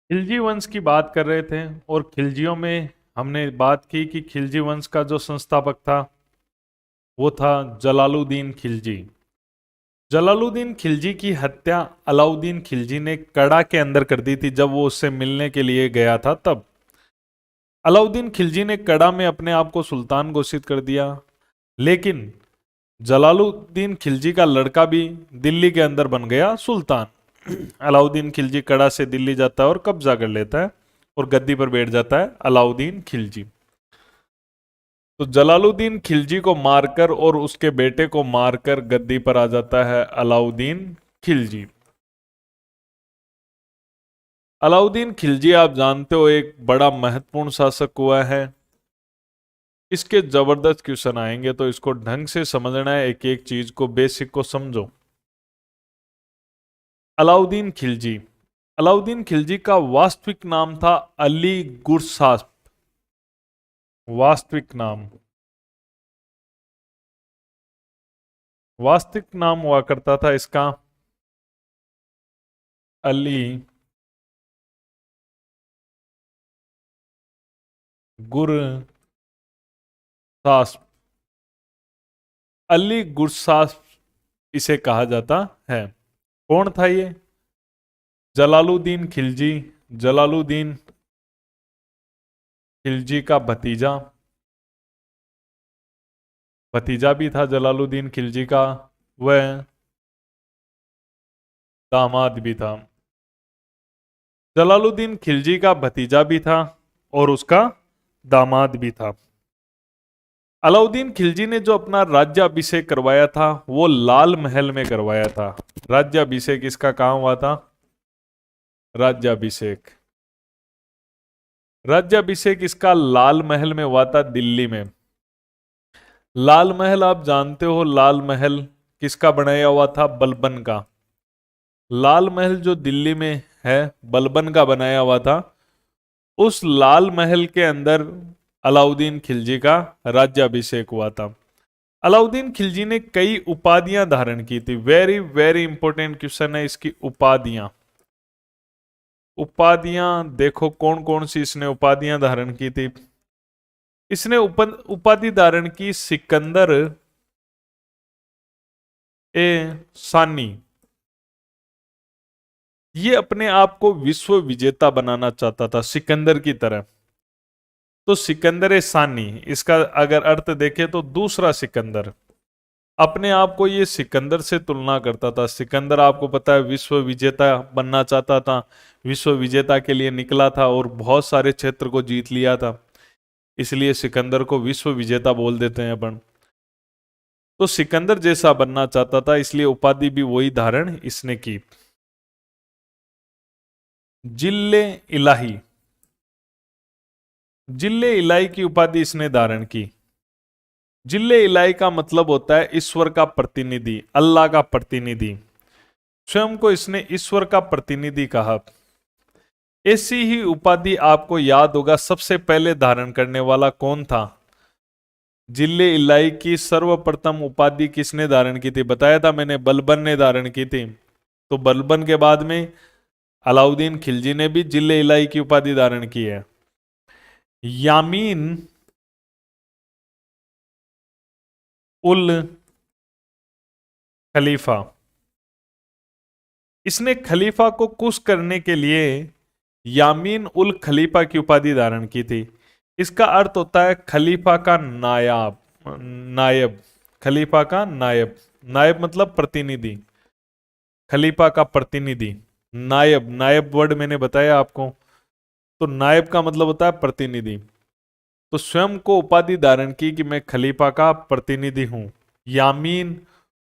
खिलजी वंश की बात कर रहे थे। और खिलजियों में हमने बात की कि खिलजी वंश का जो संस्थापक था वो था जलालुद्दीन खिलजी। जलालुद्दीन खिलजी की हत्या अलाउद्दीन खिलजी ने कड़ा के अंदर कर दी थी जब वो उससे मिलने के लिए गया था। तब अलाउद्दीन खिलजी ने कड़ा में अपने आप को सुल्तान घोषित कर दिया। लेकिन जलालुद्दीन खिलजी का लड़का भी दिल्ली के अंदर बन गया सुल्तान। अलाउद्दीन खिलजी कड़ा से दिल्ली जाता है और कब्जा कर लेता है और गद्दी पर बैठ जाता है अलाउद्दीन खिलजी। तो जलालुद्दीन खिलजी को मारकर और उसके बेटे को मारकर गद्दी पर आ जाता है अलाउद्दीन खिलजी। अलाउद्दीन खिलजी आप जानते हो एक बड़ा महत्वपूर्ण शासक हुआ है। इसके जबरदस्त क्वेश्चन आएंगे तो इसको ढंग से समझना है, एक एक चीज को बेसिक को समझो। अलाउद्दीन खिलजी, अलाउद्दीन खिलजी का वास्तविक नाम था अली गुरसाप। वास्तविक नाम, वास्तविक नाम हुआ करता था इसका अली गुरसाप। अली गुरसाप इसे कहा जाता है। कौन था ये? जलालुद्दीन खिलजी, जलालुद्दीन खिलजी का भतीजा, भतीजा भी था जलालुद्दीन खिलजी का, वह दामाद भी था। जलालुद्दीन खिलजी का भतीजा भी था और उसका दामाद भी था। अलाउद्दीन खिलजी ने जो अपना राज्याभिषेक करवाया था वो लाल महल में करवाया था। राज्याभिषेक इसका कहां हुआ था? राज्याभिषेक, राज्याभिषेक इसका लाल महल में हुआ था, दिल्ली में। लाल महल आप जानते हो, लाल महल किसका बनाया हुआ था? बलबन का। लाल महल जो दिल्ली में है बलबन का बनाया हुआ था। उस लाल महल के अंदर अलाउद्दीन खिलजी का राज्याभिषेक हुआ था। अलाउद्दीन खिलजी ने कई उपाधियां धारण की थी। वेरी वेरी इंपॉर्टेंट क्वेश्चन है इसकी उपाधियां। उपाधियां देखो कौन कौन सी इसने उपाधियां धारण की थी। इसने उपाधि धारण की सिकंदर ए सानी। ये अपने आप को विश्व विजेता बनाना चाहता था सिकंदर की तरह। तो सिकंदर ए सानी, इसका अगर अर्थ देखें तो दूसरा सिकंदर। अपने आप को ये सिकंदर से तुलना करता था। सिकंदर आपको पता है विश्व विजेता बनना चाहता था, विश्व विजेता के लिए निकला था और बहुत सारे क्षेत्र को जीत लिया था। इसलिए सिकंदर को विश्व विजेता बोल देते हैं अपन। तो सिकंदर जैसा बनना चाहता था, इसलिए उपाधि भी वही धारण इसने की। जिल्ले इलाही, जिल्ले इलाही की उपाधि इसने धारण की। जिल्ले इलाही का मतलब होता है ईश्वर का प्रतिनिधि, अल्लाह का प्रतिनिधि। स्वयं को इसने ईश्वर का प्रतिनिधि कहा। ऐसी ही उपाधि आपको याद होगा सबसे पहले धारण करने वाला कौन था? जिले इलाई की सर्वप्रथम उपाधि किसने धारण की थी? बताया था मैंने, बलबन ने धारण की थी। तो बलबन के बाद में अलाउद्दीन खिलजी ने भी जिले इलाई की उपाधि धारण की है। यामीन उल खलीफा, इसने खलीफा को खुश करने के लिए यामीन उल खलीफा की उपाधि धारण की थी। इसका अर्थ होता है खलीफा का नायाब, नायब। खलीफा का नायब, नायब मतलब प्रतिनिधि, खलीफा का प्रतिनिधि। नायब, नायब वर्ड मैंने बताया आपको। तो नायब का मतलब होता है प्रतिनिधि। तो स्वयं को उपाधि धारण की कि मैं खलीफा का प्रतिनिधि हूं। यामीन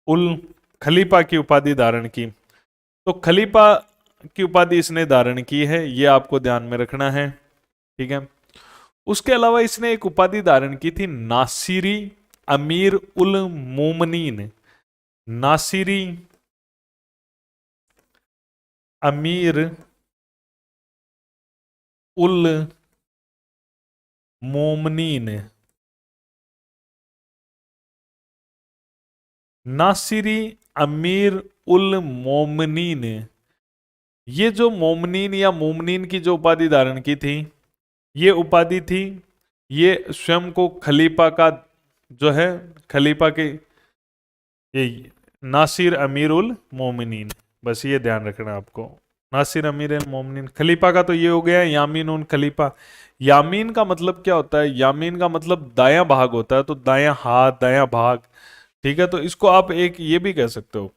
उल खलीफा की उपाधि धारण की। तो खलीफा की उपाधि इसने धारण की है, यह आपको ध्यान में रखना है। ठीक है। उसके अलावा इसने एक उपाधि धारण की थी नासिरी अमीर उल मोमनीन। नासिरी अमीर उल मोमनीन, नासिरी अमीर उल मोमनीन। ये जो मोमनीन या मोमनीन की जो उपाधि धारण की थी, ये उपाधि थी, ये स्वयं को खलीफा का जो है, खलीफा के, ये नासिर अमीर उल मोमिनीन, बस ये ध्यान रखना है आपको। नासिर अमीर उल मोमिनीन, खलीफा का तो ये हो गया यामीन उन खलीफा। यामीन का मतलब क्या होता है? यामीन का मतलब दायां भाग होता है, तो दायां हाथ, दायां भाग। ठीक है, तो इसको आप एक ये भी कह सकते हो,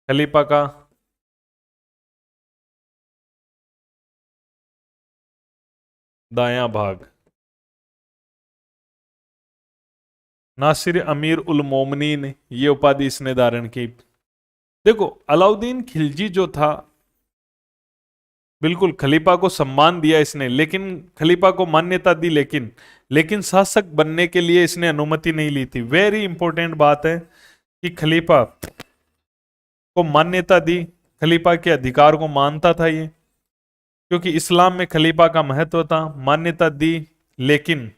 खलीफा का दायां भाग। नासिर अमीर उल मोमिनीन, ये उपाधि इसने धारण की। देखो, अलाउद्दीन खिलजी जो था, बिल्कुल खलीफा को सम्मान दिया इसने, लेकिन खलीफा को मान्यता दी, लेकिन शासक बनने के लिए इसने अनुमति नहीं ली थी। वेरी इंपॉर्टेंट बात है कि खलीफा को मान्यता दी, खलीफा के अधिकार को मानता था ये, क्योंकि इस्लाम में खलीफा का महत्व था, मान्यता दी, लेकिन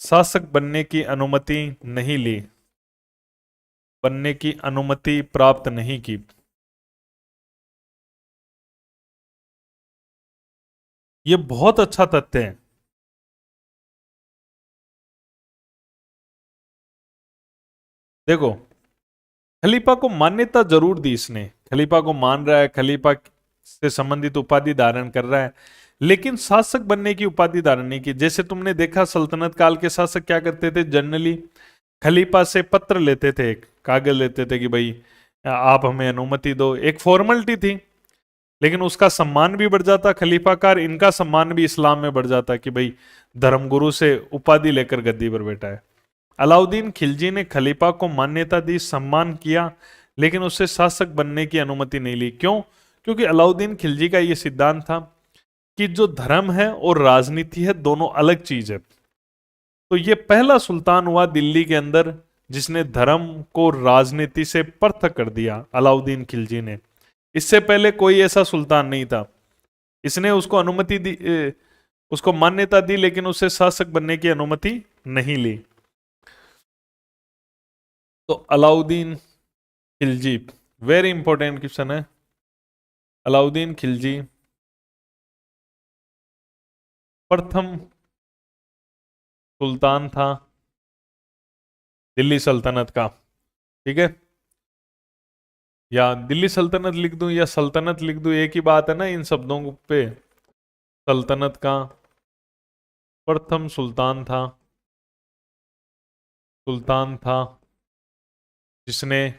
शासक बनने की अनुमति नहीं ली, बनने की अनुमति प्राप्त नहीं की। ये बहुत अच्छा तथ्य है। देखो, खलीफा को मान्यता जरूर दी इसने, खलीफा को मान रहा है, खलीफा से संबंधित उपाधि धारण कर रहा है, लेकिन शासक बनने की उपाधि धारण नहीं की। जैसे तुमने देखा, सल्तनत काल के शासक क्या करते थे, जनरली खलीफा से पत्र लेते थे, एक कागज लेते थे कि भाई आप हमें अनुमति दो, एक फॉर्मेलिटी थी, लेकिन उसका सम्मान भी बढ़ जाता खलीफाकार, इनका सम्मान भी इस्लाम में बढ़ जाता कि भाई धर्मगुरु से उपाधि लेकर गद्दी पर बैठा है। अलाउद्दीन खिलजी ने खलीफा को मान्यता दी, सम्मान किया, लेकिन उससे शासक बनने की अनुमति नहीं ली। क्यों? क्योंकि अलाउद्दीन खिलजी का यह सिद्धांत था कि जो धर्म है और राजनीति है, दोनों अलग चीज है। तो ये पहला सुल्तान हुआ दिल्ली के अंदर जिसने धर्म को राजनीति से पृथक कर दिया, अलाउद्दीन खिलजी ने। इससे पहले कोई ऐसा सुल्तान नहीं था। इसने उसको अनुमति दी, उसको मान्यता दी, लेकिन उसे शासक बनने की अनुमति नहीं ली। तो Alauddin Khilji, very important question है। अलाउद्दीन खिलजी प्रथम सुल्तान था दिल्ली सल्तनत का। ठीक है, या दिल्ली सल्तनत लिख दूं या सल्तनत लिख दूं, एक ही बात है ना इन शब्दों पे। सल्तनत का प्रथम सुल्तान था जिसने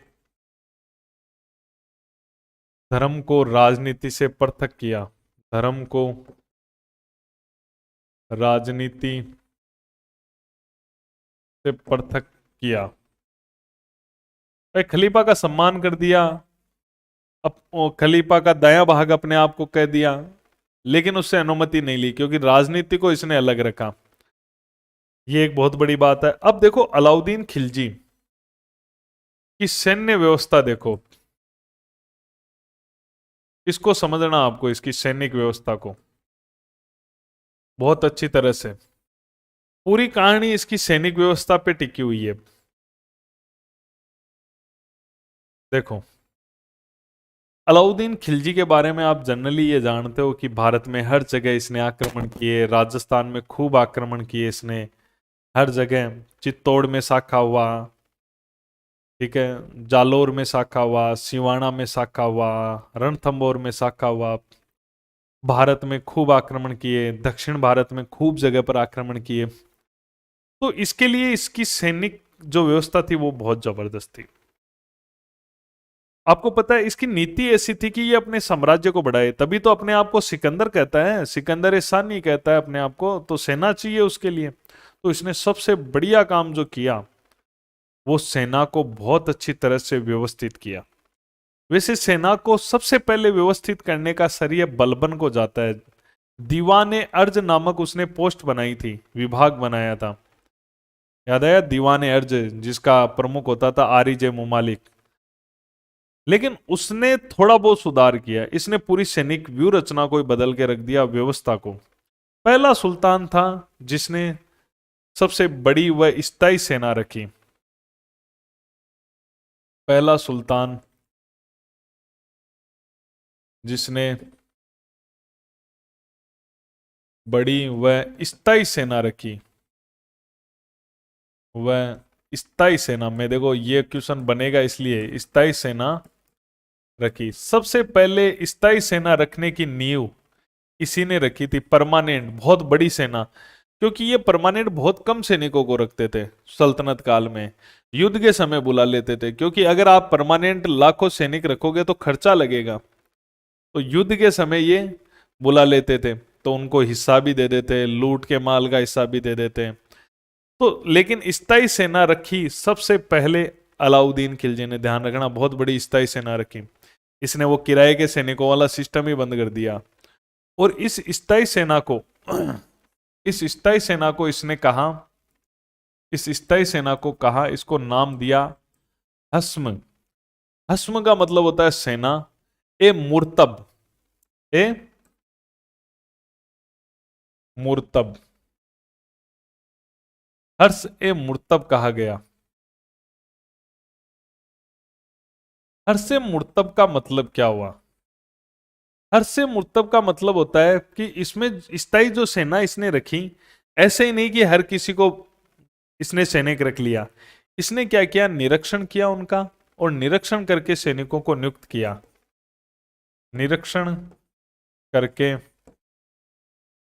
धर्म को राजनीति से पृथक किया, धर्म को राजनीति से पृथक किया। भाई खलीफा का सम्मान कर दिया, अब खलीफा का दायां भाग अपने आप को कह दिया, लेकिन उससे अनुमति नहीं ली, क्योंकि राजनीति को इसने अलग रखा। ये एक बहुत बड़ी बात है। अब देखो, अलाउद्दीन खिलजी की सैन्य व्यवस्था देखो, इसको समझना आपको, इसकी सैनिक व्यवस्था को बहुत अच्छी तरह से। पूरी कहानी इसकी सैनिक व्यवस्था पे टिकी हुई है। देखो, अलाउद्दीन खिलजी के बारे में आप जनरली ये जानते हो कि भारत में हर जगह इसने आक्रमण किए, राजस्थान में खूब आक्रमण किए इसने, हर जगह। चित्तौड़ में शाखा हुआ, ठीक है, जालोर में शाखा हुआ, सिवाना में शाखा हुआ, रणथंबोर में शाखा हुआ। भारत में खूब आक्रमण किए, दक्षिण भारत में खूब जगह पर आक्रमण किए। तो इसके लिए इसकी सैनिक जो व्यवस्था थी वो बहुत जबरदस्त थी। आपको पता है, इसकी नीति ऐसी थी कि ये अपने साम्राज्य को बढ़ाए, तभी तो अपने आप को सिकंदर कहता है, सिकंदर एहसान नहीं कहता है अपने आप को, तो सेना चाहिए उसके लिए। तो इसने सबसे बढ़िया काम जो किया, वो सेना को बहुत अच्छी तरह से व्यवस्थित किया। वैसे सेना को सबसे पहले व्यवस्थित करने का श्रेय बलबन को जाता है। दीवाने अर्ज नामक उसने पोस्ट बनाई थी, विभाग बनाया था, याद आया? दीवाने अर्ज, जिसका प्रमुख होता था आरिजे मुमालिक। लेकिन उसने थोड़ा बहुत सुधार किया, इसने पूरी सैनिक व्यू रचना को बदल के रख दिया, व्यवस्था को। पहला सुल्तान था जिसने सबसे बड़ी व स्थायी सेना रखी, पहला सुल्तान जिसने बड़ी व स्थायी सेना रखी, वह स्थायी सेना में, देखो ये क्वेश्चन बनेगा इसलिए स्थायी सेना रखी। सबसे पहले स्थायी सेना रखने की नींव इसी ने रखी थी, परमानेंट बहुत बड़ी सेना। क्योंकि ये परमानेंट बहुत कम सैनिकों को रखते थे सल्तनत काल में, युद्ध के समय बुला लेते थे, क्योंकि अगर आप परमानेंट लाखों सैनिक रखोगे तो खर्चा लगेगा। तो युद्ध के समय ये बुला लेते थे, तो उनको हिस्सा भी दे देते, लूट के माल का हिस्सा भी दे देते। तो लेकिन स्थायी सेना रखी सबसे पहले अलाउद्दीन खिलजी ने, ध्यान रखना, बहुत बड़ी स्थायी सेना रखी। इसने वो किराए के सैनिकों वाला सिस्टम ही बंद कर दिया। और इस स्थायी सेना को इस स्थायी सेना को इसने कहा, इस स्थायी सेना को कहा, इसको नाम दिया हस्म। हस्म का मतलब होता है सेना। ए मुर्तब, ए मुर्तब, हर्ष ए मुर्तब कहा गया। हर्ष ए मुर्तब का मतलब क्या हुआ? हर्ष से मुर्तब का मतलब होता है कि इसमें स्थायी जो सेना इसने रखी, ऐसे ही नहीं कि हर किसी को इसने सैनिक रख लिया। इसने क्या किया? निरीक्षण किया उनका, और निरीक्षण करके सैनिकों को नियुक्त किया। निरीक्षण करके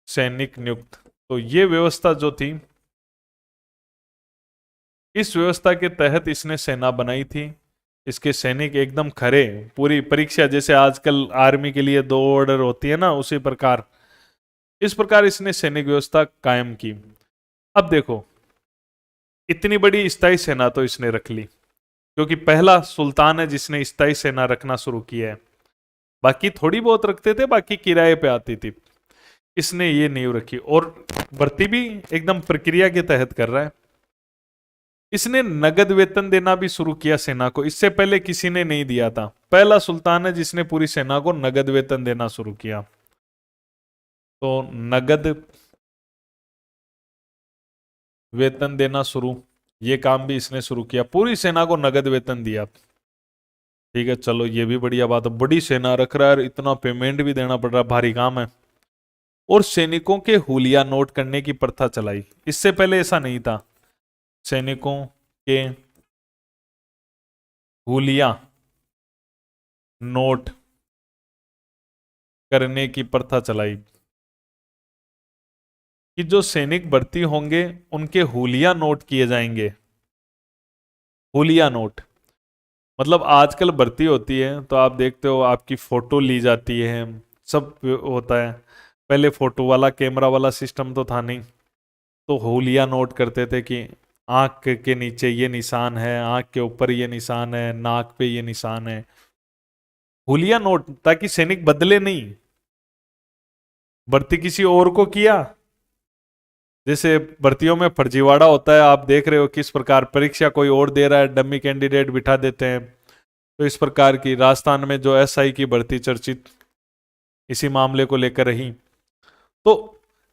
सैनिक नियुक्त। तो ये व्यवस्था जो थी, इस व्यवस्था के तहत इसने सेना बनाई थी। इसके सैनिक एकदम खरे, पूरी परीक्षा जैसे आजकल आर्मी के लिए 2 ऑर्डर होती है ना, उसी प्रकार इस प्रकार इसने सैनिक व्यवस्था कायम की। अब देखो, इतनी बड़ी स्थायी सेना तो इसने रख ली, क्योंकि पहला सुल्तान है जिसने स्थायी सेना रखना शुरू किया है। बाकी थोड़ी बहुत रखते थे, बाकी किराए पे आती थी। इसने ये नींव रखी, और भर्ती भी एकदम प्रक्रिया के तहत कर रहा है। इसने नगद वेतन देना भी शुरू किया सेना को, इससे पहले किसी ने नहीं दिया था। पहला सुल्तान है जिसने पूरी सेना को नगद वेतन देना शुरू किया। तो नगद वेतन देना शुरू, ये काम भी इसने शुरू किया, पूरी सेना को नगद वेतन दिया। ठीक है, चलो ये भी बढ़िया बात है, बड़ी सेना रख रहा है, इतना पेमेंट भी देना पड़ रहा है, भारी काम है। और सैनिकों के हुलिया नोट करने की प्रथा चलाई, इससे पहले ऐसा नहीं था। सैनिकों के हुलिया नोट करने की प्रथा चलाई, कि जो सैनिक भर्ती होंगे उनके हुलिया नोट किए जाएंगे। हुलिया नोट मतलब आजकल भर्ती होती है तो आप देखते हो आपकी फोटो ली जाती है, सब होता है। पहले फोटो वाला कैमरा वाला सिस्टम तो था नहीं, तो हुलिया नोट करते थे कि आंख के नीचे ये निशान है, आंख के ऊपर ये निशान है, नाक पे ये निशान है। हुलिया नोट, ताकि सैनिक बदले नहीं। भर्ती किसी और को किया, जैसे भर्तियों में फर्जीवाड़ा होता है, आप देख रहे हो किस प्रकार परीक्षा कोई और दे रहा है, डमी कैंडिडेट बिठा देते हैं। तो इस प्रकार की राजस्थान में जो एसआई की भर्ती चर्चित इसी मामले को लेकर रही। तो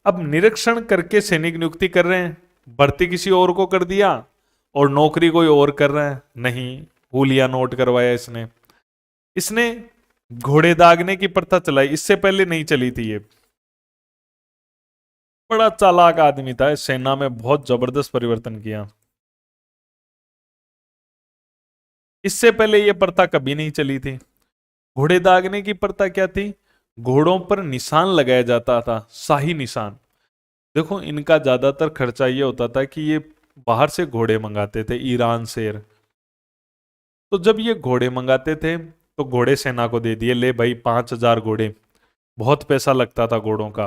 अब निरीक्षण करके सैनिक नियुक्ति कर रहे हैं, भर्ती किसी और को कर दिया और नौकरी कोई और कर रहा है, नहीं, हुलिया नोट करवाया इसने। इसने घोड़े दागने की प्रथा चलाई, इससे पहले नहीं चली थी ये। बड़ा चालाक आदमी था, सेना में बहुत जबरदस्त परिवर्तन किया। इससे पहले यह प्रथा कभी नहीं चली थी। घोड़े दागने की प्रथा क्या थी? घोड़ों पर निशान लगाया जाता था, शाही निशान। देखो इनका ज्यादातर खर्चा ये होता था कि ये बाहर से घोड़े मंगाते थे, ईरान से। तो जब ये घोड़े मंगाते थे तो घोड़े सेना को दे दिए, ले भाई 5,000 घोड़े, बहुत पैसा लगता था घोड़ों का,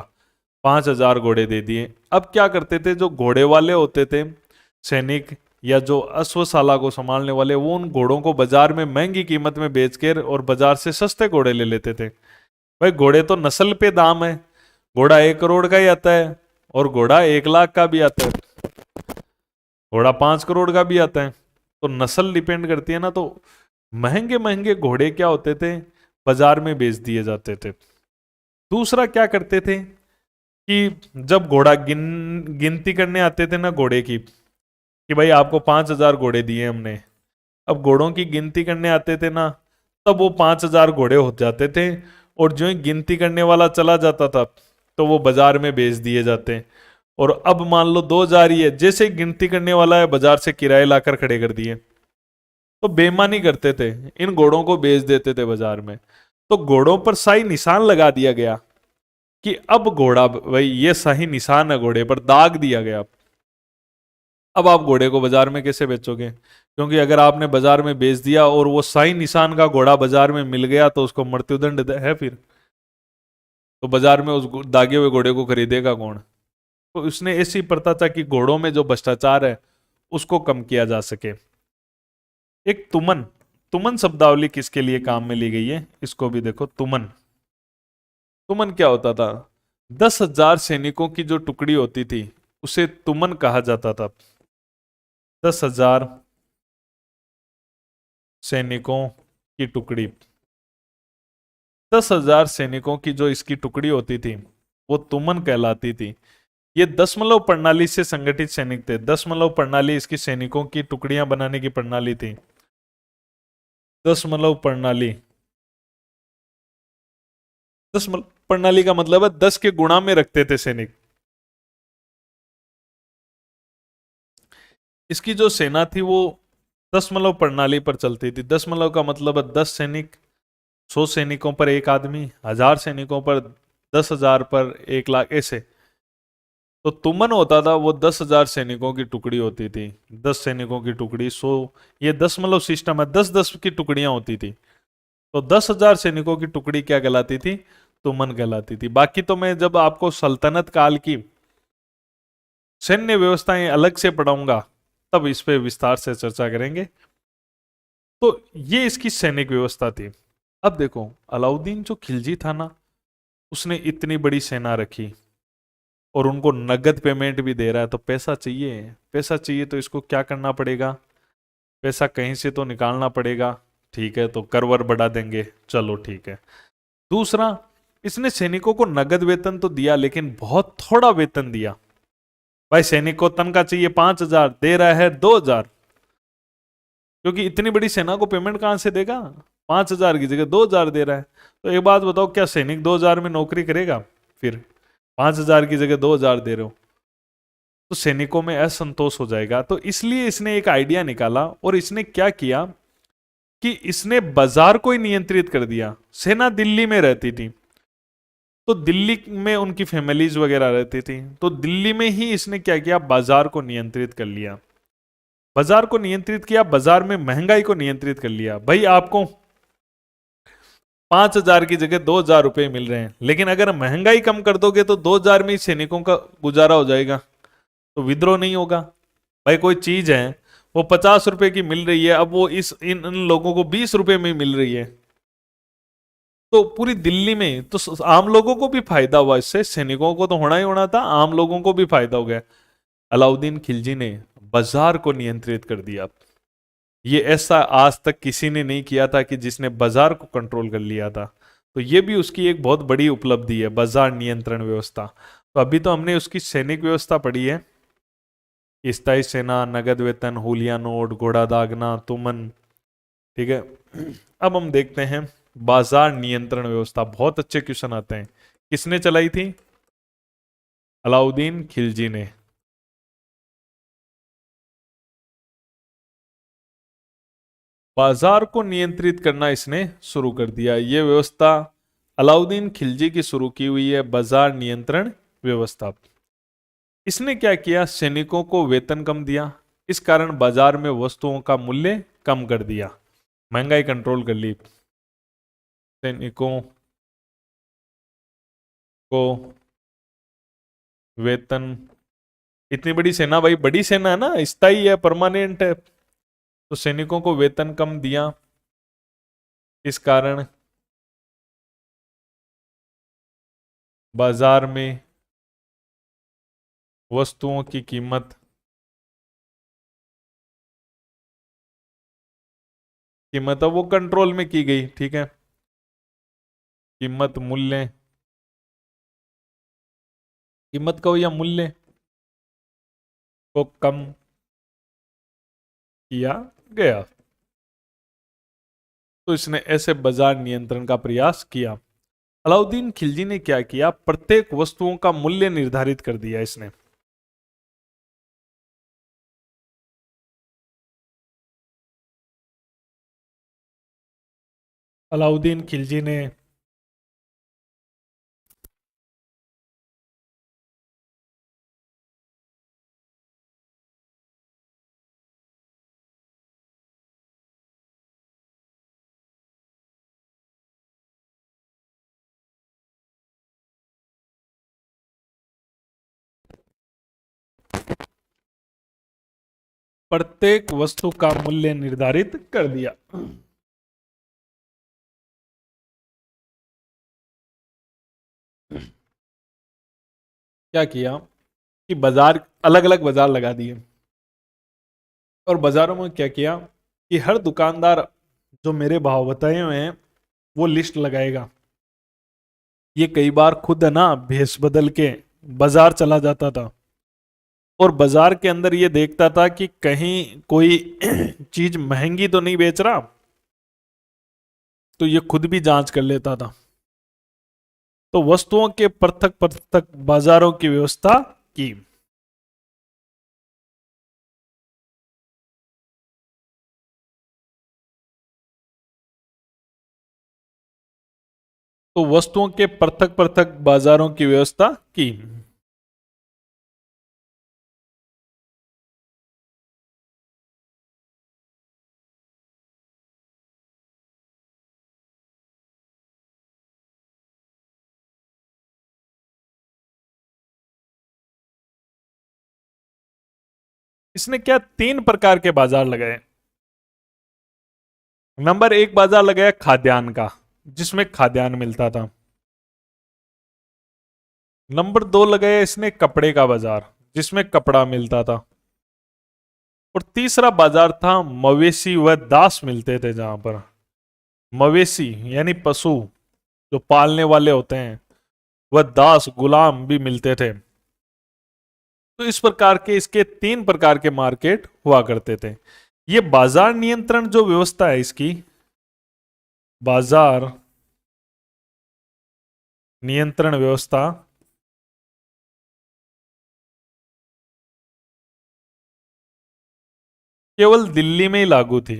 5,000 घोड़े दे दिए। अब क्या करते थे, जो घोड़े वाले होते थे सैनिक या जो अश्वशाला को संभालने वाले, वो उन घोड़ों को बाजार में महंगी कीमत में बेचकर और बाजार से सस्ते घोड़े ले लेते थे। भाई घोड़े तो नस्ल पे दाम है, घोड़ा 1 करोड़ का ही आता है और घोड़ा 1 लाख का भी आता है, घोड़ा 5 करोड़ का भी आता है। तो नस्ल डिपेंड करती है ना। तो महंगे महंगे घोड़े क्या होते थे, बाजार में बेच दिए जाते थे। दूसरा क्या करते थे कि जब घोड़ा गिनती करने आते थे ना घोड़े की, कि भाई आपको 5,000 घोड़े दिए हमने, अब घोड़ों की गिनती करने आते थे ना, तब वो 5,000 घोड़े हो जाते थे, और जो ही गिनती करने वाला चला जाता था तो वो बाजार में बेच दिए जाते हैं। और अब मान लो 2,000 ही है, जैसे ही गिनती करने वाला है बाजार से किराए लाकर खड़े कर दिए। तो बेईमानी करते थे, इन घोड़ों को बेच देते थे बाजार में। तो घोड़ों पर शाही निशान लगा दिया गया कि अब घोड़ा, भाई ये शाही निशान है घोड़े पर, दाग दिया गया। अब आप घोड़े को बाजार में कैसे बेचोगे? क्योंकि अगर आपने बाजार में बेच दिया और वो शाही निशान का घोड़ा बाजार में मिल गया तो उसको मृत्युदंड है फिर। तो बाजार में उस दागे हुए घोड़े को खरीदेगा कौन? तो उसने ऐसी प्रथा था कि घोड़ों में जो भ्रष्टाचार है उसको कम किया जा सके। एक तुमन, तुमन शब्दावली किसके लिए काम में ली गई है, इसको भी देखो। तुमन, तुमन क्या होता था? 10,000 सैनिकों की जो टुकड़ी होती थी उसे तुमन कहा जाता था। 10,000 सैनिकों की टुकड़ी, 10,000 सैनिकों की जो इसकी टुकड़ी होती थी वो तुमन कहलाती थी। ये दशमलव प्रणाली से संगठित सैनिक थे। दशमलव प्रणाली इसकी सैनिकों की टुकड़ियां बनाने की प्रणाली थी। दशमलव प्रणाली, दशमलव प्रणाली का मतलब है 10 के गुणा में रखते थे सैनिक। इसकी जो सेना थी वो दशमलव प्रणाली पर चलती थी। दशमलव का मतलब है 10 सैनिक, 100 सैनिकों पर एक आदमी, 1,000 सैनिकों पर 10,000 पर 1,00,000, ऐसे। तो तुमन होता था वो 10,000 सैनिकों की टुकड़ी होती थी। 10 सैनिकों की टुकड़ी 100, ये दशमलव सिस्टम है, 10-10 की टुकड़ियां होती थी। तो 10,000 सैनिकों की टुकड़ी क्या कहलाती थी? तुमन कहलाती थी। बाकी तो मैं जब आपको सल्तनत काल की सैन्य व्यवस्थाएं अलग से पढ़ाऊंगा तब इस पे विस्तार से चर्चा करेंगे। तो ये इसकी सैनिक व्यवस्था थी। अब देखो, अलाउद्दीन जो खिलजी था ना, उसने इतनी बड़ी सेना रखी और उनको नगद पेमेंट भी दे रहा है। तो पैसा चाहिए, पैसा चाहिए तो इसको क्या करना पड़ेगा? पैसा कहीं से तो निकालना पड़ेगा। ठीक है, तो कर वर बढ़ा देंगे, चलो ठीक है। दूसरा, इसने सैनिकों को नगद वेतन तो दिया लेकिन बहुत थोड़ा वेतन दिया। भाई सैनिक को तनख्वाह चाहिए 5,000, दे रहा है 2,000, क्योंकि इतनी बड़ी सेना को पेमेंट कहां से देगा? 5,000 की जगह 2,000 दे रहा है। तो एक बात बताओ, क्या सैनिक 2,000 में नौकरी करेगा? फिर 5,000 की जगह 2,000 दे रहे हो तो सैनिकों में असंतोष हो जाएगा। तो इसलिए इसने एक आइडिया निकाला और इसने क्या किया कि इसने बाजार को ही नियंत्रित कर दिया। सेना दिल्ली में रहती थी तो दिल्ली में उनकी फैमिलीज वगैरह रहती थी, तो दिल्ली में ही इसने क्या किया? बाजार को नियंत्रित कर लिया। बाजार को नियंत्रित किया, बाजार में महंगाई को नियंत्रित कर लिया। भाई आपको 5,000 की जगह 2,000 रुपए मिल रहे हैं, लेकिन अगर महंगाई कम कर दोगे तो 2,000 में ही सैनिकों का गुजारा हो जाएगा, तो विद्रोह नहीं होगा। भाई कोई चीज है वो 50 रुपए की मिल रही है, अब वो इन लोगों को 20 रुपए में मिल रही है, तो पूरी दिल्ली में तो आम लोगों को भी फायदा हुआ इससे। सैनिकों को तो होना ही होना था, आम लोगों को भी फायदा हो गया। अलाउद्दीन खिलजी ने बाजार को नियंत्रित कर दिया। ये ऐसा आज तक किसी ने नहीं किया था कि जिसने बाजार को कंट्रोल कर लिया था। तो ये भी उसकी एक बहुत बड़ी उपलब्धि है, बाजार नियंत्रण व्यवस्था। तो अभी तो हमने उसकी सैनिक व्यवस्था पढ़ी है, स्थायी सेना, नगद वेतन, हुलिया नोट, घोड़ा दागना, तुमन। ठीक है, अब हम देखते हैं बाजार नियंत्रण व्यवस्था। बहुत अच्छे क्वेश्चन आते हैं। किसने चलाई थी? अलाउद्दीन खिलजी ने। बाजार को नियंत्रित करना इसने शुरू कर दिया। यह व्यवस्था अलाउद्दीन खिलजी की शुरू की हुई है, बाजार नियंत्रण व्यवस्था। इसने क्या किया? सैनिकों को वेतन कम दिया, इस कारण बाजार में वस्तुओं का मूल्य कम कर दिया, महंगाई कंट्रोल कर ली। सैनिकों को वेतन, इतनी बड़ी सेना, भाई बड़ी सेना है ना, स्थायी है, परमानेंट है, तो सैनिकों को वेतन कम दिया, इस कारण बाजार में वस्तुओं की कीमत अब वो कंट्रोल में की गई। ठीक है, कीमत मूल्य, कीमत को या मूल्य को कम किया गया। तो इसने ऐसे बाजार नियंत्रण का प्रयास किया। अलाउद्दीन खिलजी ने क्या किया, प्रत्येक वस्तुओं का मूल्य निर्धारित कर दिया इसने। अलाउद्दीन खिलजी ने प्रत्येक वस्तु का मूल्य निर्धारित कर दिया। क्या किया कि बाजार, अलग अलग बाजार लगा दिए, और बाजारों में क्या किया कि हर दुकानदार जो मेरे भाव बताए हुए हैं वो लिस्ट लगाएगा। ये कई बार खुद है ना भेस बदल के बाजार चला जाता था, और बाजार के अंदर ये देखता था कि कहीं कोई चीज महंगी तो नहीं बेच रहा, तो ये खुद भी जांच कर लेता था। तो वस्तुओं के पृथक पृथक बाजारों की व्यवस्था की। तो वस्तुओं के पृथक पृथक बाजारों की व्यवस्था की। इसने क्या, तीन प्रकार के बाजार लगाए। नंबर एक बाजार लगाया खाद्यान्न का, जिसमें खाद्यान्न मिलता था। नंबर दो लगाया इसने कपड़े का बाजार, जिसमें कपड़ा मिलता था। और तीसरा बाजार था मवेशी व दास मिलते थे, जहां पर मवेशी यानी पशु जो पालने वाले होते हैं, वह दास गुलाम भी मिलते थे। तो इस प्रकार के इसके तीन प्रकार के मार्केट हुआ करते थे। ये बाजार नियंत्रण जो व्यवस्था है इसकी, बाजार नियंत्रण व्यवस्था केवल दिल्ली में ही लागू थी।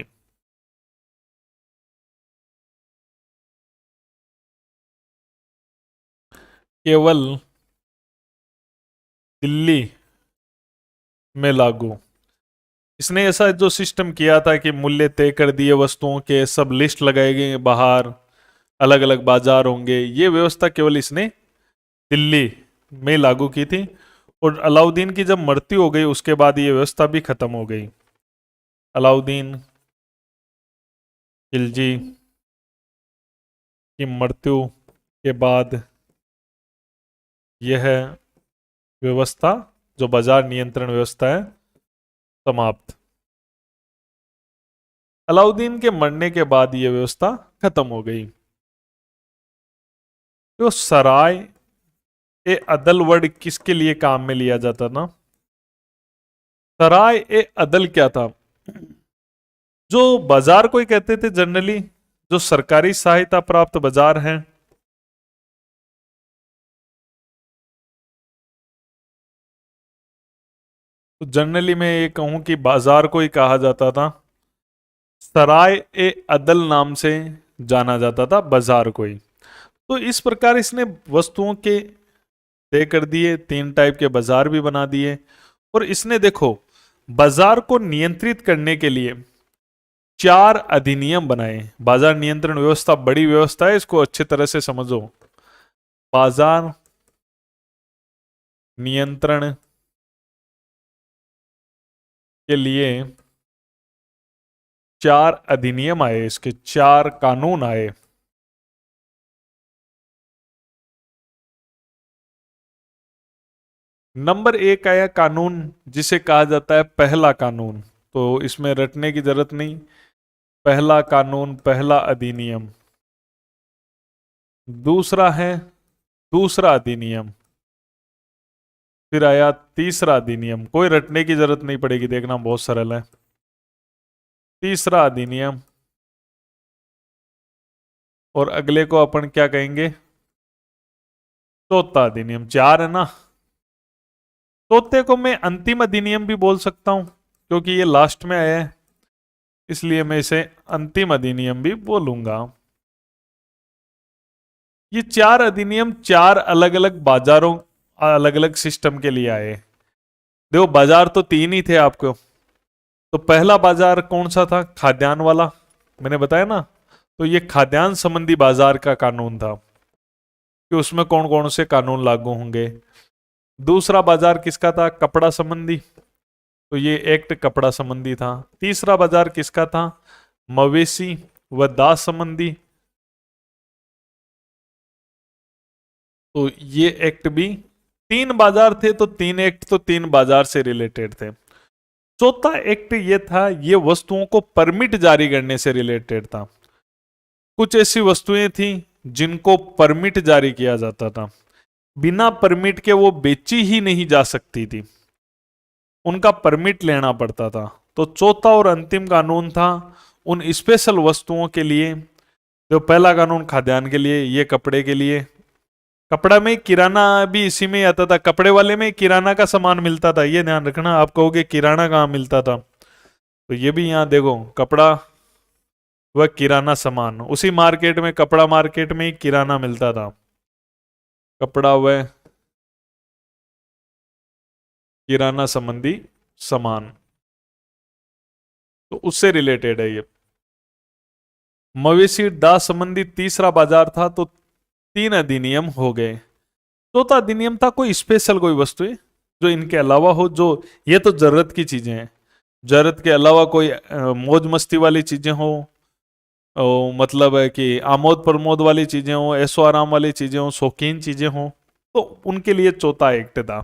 केवल दिल्ली में लागू। इसने ऐसा जो सिस्टम किया था कि मूल्य तय कर दिए वस्तुओं के, सब लिस्ट लगाए गए बाहर, अलग अलग बाजार होंगे, ये व्यवस्था केवल इसने दिल्ली में लागू की थी। और अलाउद्दीन की जब मृत्यु हो गई उसके बाद ये व्यवस्था भी खत्म हो गई। अलाउद्दीन खिलजी की मृत्यु के बाद यह व्यवस्था, जो बाजार नियंत्रण व्यवस्था है, समाप्त। अलाउद्दीन के मरने के बाद यह व्यवस्था खत्म हो गई। तो सराय ए अदल वर्ड किसके लिए काम में लिया जाता था? सराय ए अदल क्या था? जो बाजार को ही कहते थे जनरली, जो सरकारी सहायता प्राप्त बाजार हैं। तो जनरली मैं ये कहूं कि बाजार को ही कहा जाता था, सराय ए अदल नाम से जाना जाता था बाजार को ही। तो इस प्रकार इसने वस्तुओं के तय कर दिए, तीन टाइप के बाजार भी बना दिए। और इसने देखो बाजार को नियंत्रित करने के लिए चार अधिनियम बनाए। बाजार नियंत्रण व्यवस्था बड़ी व्यवस्था है, इसको अच्छी तरह से समझो। बाजार नियंत्रण के लिए चार अधिनियम आए, इसके चार कानून आए। नंबर एक आया कानून, जिसे कहा जाता है पहला कानून। तो इसमें रटने की जरूरत नहीं, पहला कानून, पहला अधिनियम। दूसरा है दूसरा अधिनियम। फिर आया तीसरा अधिनियम, कोई रटने की जरूरत नहीं पड़ेगी, देखना बहुत सरल है। तीसरा अधिनियम, और अगले को अपन क्या कहेंगे? चौथा अधिनियम, चार है ना। चौथे को मैं अंतिम अधिनियम भी बोल सकता हूं क्योंकि ये लास्ट में आया है, इसलिए मैं इसे अंतिम अधिनियम भी बोलूंगा। ये चार अधिनियम चार अलग अलग बाजारों, अलग अलग सिस्टम के लिए आए। देखो बाजार तो तीन ही थे आपको। तो पहला बाजार कौन सा था? खाद्यान्न वाला, मैंने बताया ना। तो ये खाद्यान्न संबंधी बाजार का कानून था कि उसमें कौन कौन से कानून लागू होंगे। दूसरा बाजार किसका था? कपड़ा संबंधी, तो ये एक्ट कपड़ा संबंधी था। तीसरा बाजार किसका था? मवेशी व दास संबंधी, तो ये एक्ट भी। तीन बाजार थे तो तीन एक्ट तो तीन बाजार से रिलेटेड थे। चौथा एक्ट ये था, ये वस्तुओं को परमिट जारी करने से रिलेटेड था। कुछ ऐसी वस्तुएं थी जिनको परमिट जारी किया जाता था, बिना परमिट के वो बेची ही नहीं जा सकती थी, उनका परमिट लेना पड़ता था। तो चौथा और अंतिम कानून था उन स्पेशल वस्तुओं के लिए। जो पहला कानून खाद्यान्न के लिए, ये कपड़े के लिए। कपड़ा में किराना भी इसी में आता था, कपड़े वाले में किराना का सामान मिलता था, ये ध्यान रखना। आप कहोगे किराना कहाँ मिलता था, तो ये भी यहां देखो, कपड़ा व किराना सामान, उसी मार्केट में, कपड़ा मार्केट में ही किराना मिलता था। कपड़ा व किराना संबंधी सामान, तो उससे रिलेटेड है ये। मवेशी दास संबंधी तीसरा बाजार था, तो तीन अधिनियम हो गए। चौथा अधिनियम था कोई स्पेशल कोई वस्तुएं जो इनके अलावा हो, जो ये तो जरूरत की चीजें हैं, जरूरत के अलावा कोई मौज मस्ती वाली चीजें हो, मतलब है कि आमोद प्रमोद वाली चीजें हो, ऐशो आराम वाली चीजें हो, शौकीन चीजें हो, तो उनके लिए चौथा एक्ट था।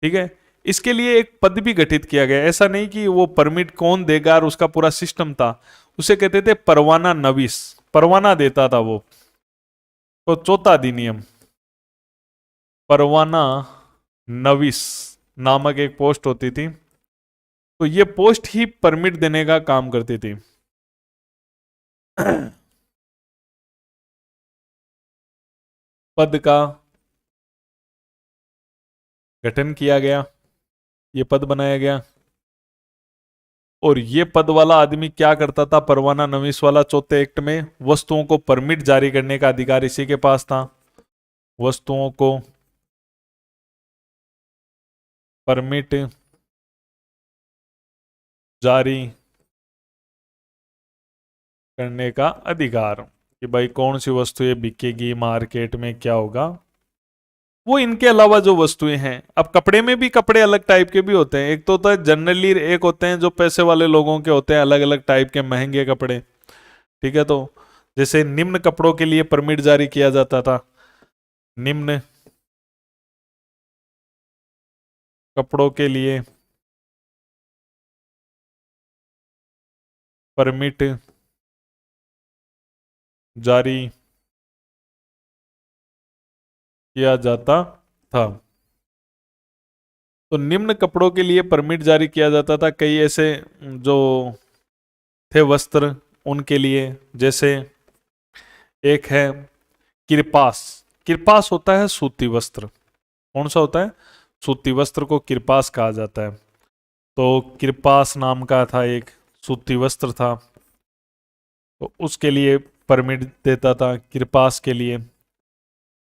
ठीक है। इसके लिए एक पद भी गठित किया गया, ऐसा नहीं कि वो परमिट कौन देगा और उसका पूरा सिस्टम था। उसे कहते थे परवाना नवीस, परवाना देता था वो। तो चौथा अधिनियम, परवाना नवीस नामक एक पोस्ट होती थी, तो ये पोस्ट ही परमिट देने का काम करती थी। पद का गठन किया गया, ये पद बनाया गया, और ये पद वाला आदमी क्या करता था? परवाना नवीस वाला चौथे एक्ट में वस्तुओं को परमिट जारी करने का अधिकार इसी के पास था। वस्तुओं को परमिट जारी करने का अधिकार, कि भाई कौन सी वस्तु ये बिकेगी मार्केट में, क्या होगा। वो इनके अलावा जो वस्तुएं हैं, अब कपड़े में भी कपड़े अलग टाइप के भी होते हैं। एक तो होता है जनरली, एक होते हैं जो पैसे वाले लोगों के होते हैं, अलग अलग टाइप के महंगे कपड़े। ठीक है। तो जैसे निम्न कपड़ों के लिए परमिट जारी किया जाता था, निम्न कपड़ों के लिए परमिट जारी किया जाता था। तो निम्न कपड़ों के लिए परमिट जारी किया जाता था। कई ऐसे जो थे वस्त्र उनके लिए, जैसे एक है किरपास। किरपास होता है सूती वस्त्र। कौन सा होता है? सूती वस्त्र को किरपास कहा जाता है। तो किरपास नाम का था एक सूती वस्त्र था, तो उसके लिए परमिट देता था, किरपास के लिए।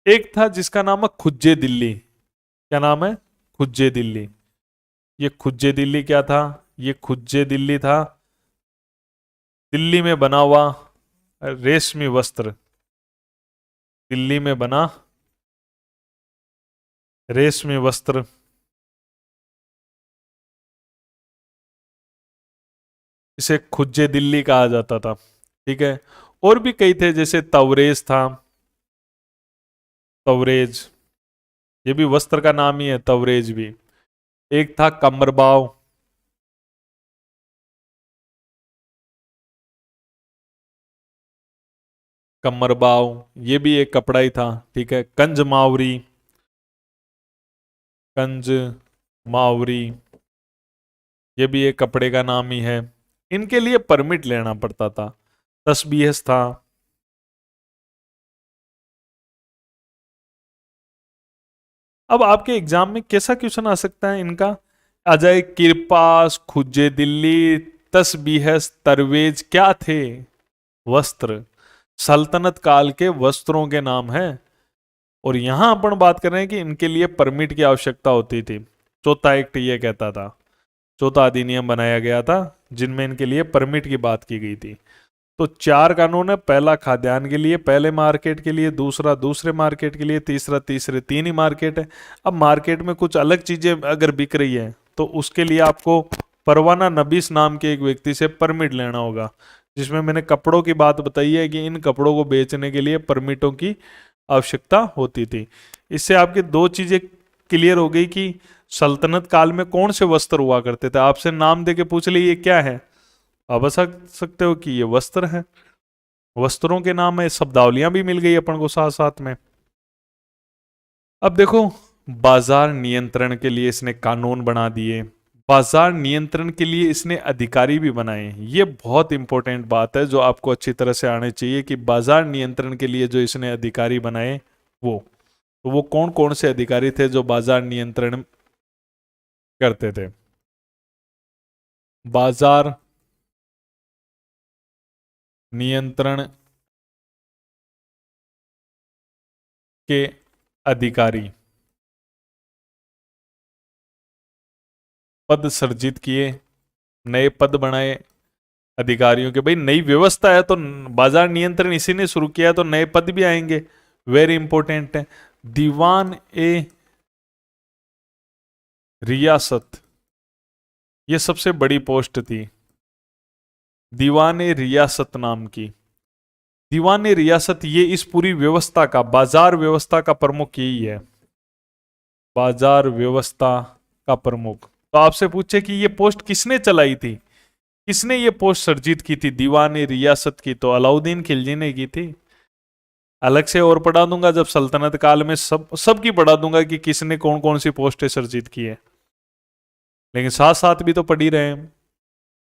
एक था जिसका नाम है खुज्जे दिल्ली। क्या नाम है? खुज्जे दिल्ली। ये खुज्जे दिल्ली क्या था? ये खुज्जे दिल्ली था दिल्ली में बना हुआ रेशमी वस्त्र, दिल्ली में बना रेशमी वस्त्र, इसे खुज्जे दिल्ली कहा जाता था। ठीक है। और भी कई थे, जैसे तवरेज था, तवरेज, ये भी वस्त्र का नाम ही है, तवरेज भी। एक था कमरबाव, कमरबाव, ये भी एक कपड़ा ही था। ठीक है। कंज मावरी, कंज मावरी, ये भी एक कपड़े का नाम ही है। इनके लिए परमिट लेना पड़ता था। तस्बीह था, अब आपके एग्जाम में कैसा क्वेश्चन आ सकता है इनका? आ जाए किरपास, खुजे दिल्ली, तस्बीह, तरवेज क्या थे? वस्त्र। सल्तनत काल के वस्त्रों के नाम हैं। और यहां अपन बात कर रहे हैं कि इनके लिए परमिट की आवश्यकता होती थी। चौथा एक्ट ये कहता था, चौथा अधिनियम बनाया गया था जिनमें इनके लिए परमिट की बात की गई थी। तो 4 कानून है। पहला खाद्यान्न के लिए, पहले मार्केट के लिए, दूसरा दूसरे मार्केट के लिए, तीसरा तीसरे 3 ही मार्केट है। अब मार्केट में कुछ अलग चीजें अगर बिक रही है तो उसके लिए आपको परवाना नबीस नाम के एक व्यक्ति से परमिट लेना होगा, जिसमें मैंने कपड़ों की बात बताई है कि इन कपड़ों को बेचने के लिए परमिटों की आवश्यकता होती थी। इससे आपकी 2 चीजें क्लियर हो गई कि सल्तनत काल में कौन से वस्त्र हुआ करते थे। आपसे नाम दे के पूछ लिए ये क्या है, आप बता सकते हो कि ये वस्त्र है। वस्त्रों के नाम में शब्दावलियां भी मिल गई अपन को साथ साथ में। अब देखो, बाजार नियंत्रण के लिए इसने कानून बना दिए, बाजार नियंत्रण के लिए इसने अधिकारी भी बनाए। ये बहुत इंपॉर्टेंट बात है जो आपको अच्छी तरह से आने चाहिए कि बाजार नियंत्रण के लिए जो इसने अधिकारी बनाए वो कौन कौन से अधिकारी थे जो बाजार नियंत्रण करते थे। बाजार नियंत्रण के अधिकारी पद सर्जित किए, नए पद बनाए अधिकारियों के। भाई नई व्यवस्था है तो बाजार नियंत्रण इसी ने शुरू किया है तो नए पद भी आएंगे, वेरी इंपॉर्टेंट है। दीवान ए रियासत, ये सबसे बड़ी पोस्ट थी, दीवान ए रियासत नाम की। दीवान ए रियासत ये इस पूरी व्यवस्था का, बाजार व्यवस्था का प्रमुख यही है, बाजार व्यवस्था का प्रमुख। तो आपसे पूछे कि ये पोस्ट किसने चलाई थी, किसने ये पोस्ट सर्जित की थी दीवान ए रियासत की, तो अलाउद्दीन खिलजी ने की थी। अलग से और पढ़ा दूंगा जब सल्तनत काल में सबकी पढ़ा दूंगा कि किसने कौन कौन सी पोस्टें सर्जित की है, लेकिन साथ साथ भी तो पढ़ ही रहे हैं।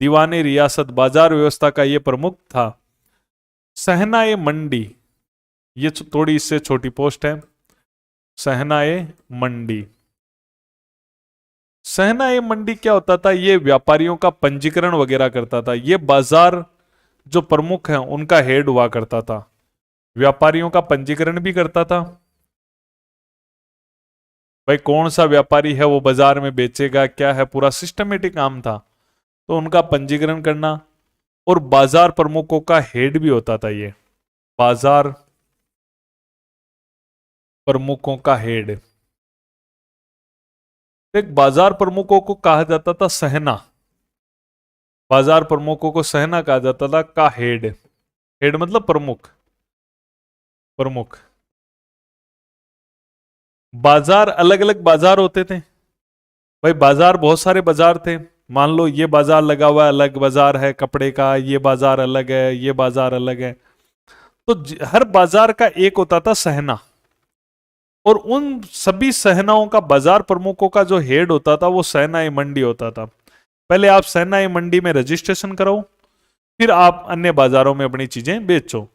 दीवान ए रियासत बाजार व्यवस्था का ये प्रमुख था। सहनाए मंडी, ये थोड़ी इससे छोटी पोस्ट है, सहनाए मंडी। सहनाए मंडी क्या होता था, ये व्यापारियों का पंजीकरण वगैरह करता था। ये बाजार जो प्रमुख हैं उनका हेड हुआ करता था, व्यापारियों का पंजीकरण भी करता था। भाई कौन सा व्यापारी है वो बाजार में बेचेगा क्या है, पूरा सिस्टमेटिक काम था। तो उनका पंजीकरण करना, और बाजार प्रमुखों का हेड भी होता था ये, बाजार प्रमुखों का हेड। एक बाजार प्रमुखों को कहा जाता था सहना, बाजार प्रमुखों को सहना कहा जाता था का हेड। हेड मतलब प्रमुख, प्रमुख। बाजार अलग अलग बाजार होते थे भाई, बाजार बहुत सारे बाजार थे। मान लो ये बाजार लगा हुआ है, अलग बाजार है कपड़े का, ये बाजार अलग है, ये बाजार अलग है। तो हर बाजार का एक होता था सहना, और उन सभी सहनाओं का, बाजार प्रमुखों का जो हेड होता था वो सहनाई मंडी होता था। पहले आप सहनाई मंडी में रजिस्ट्रेशन कराओ, फिर आप अन्य बाजारों में अपनी चीजें बेचो।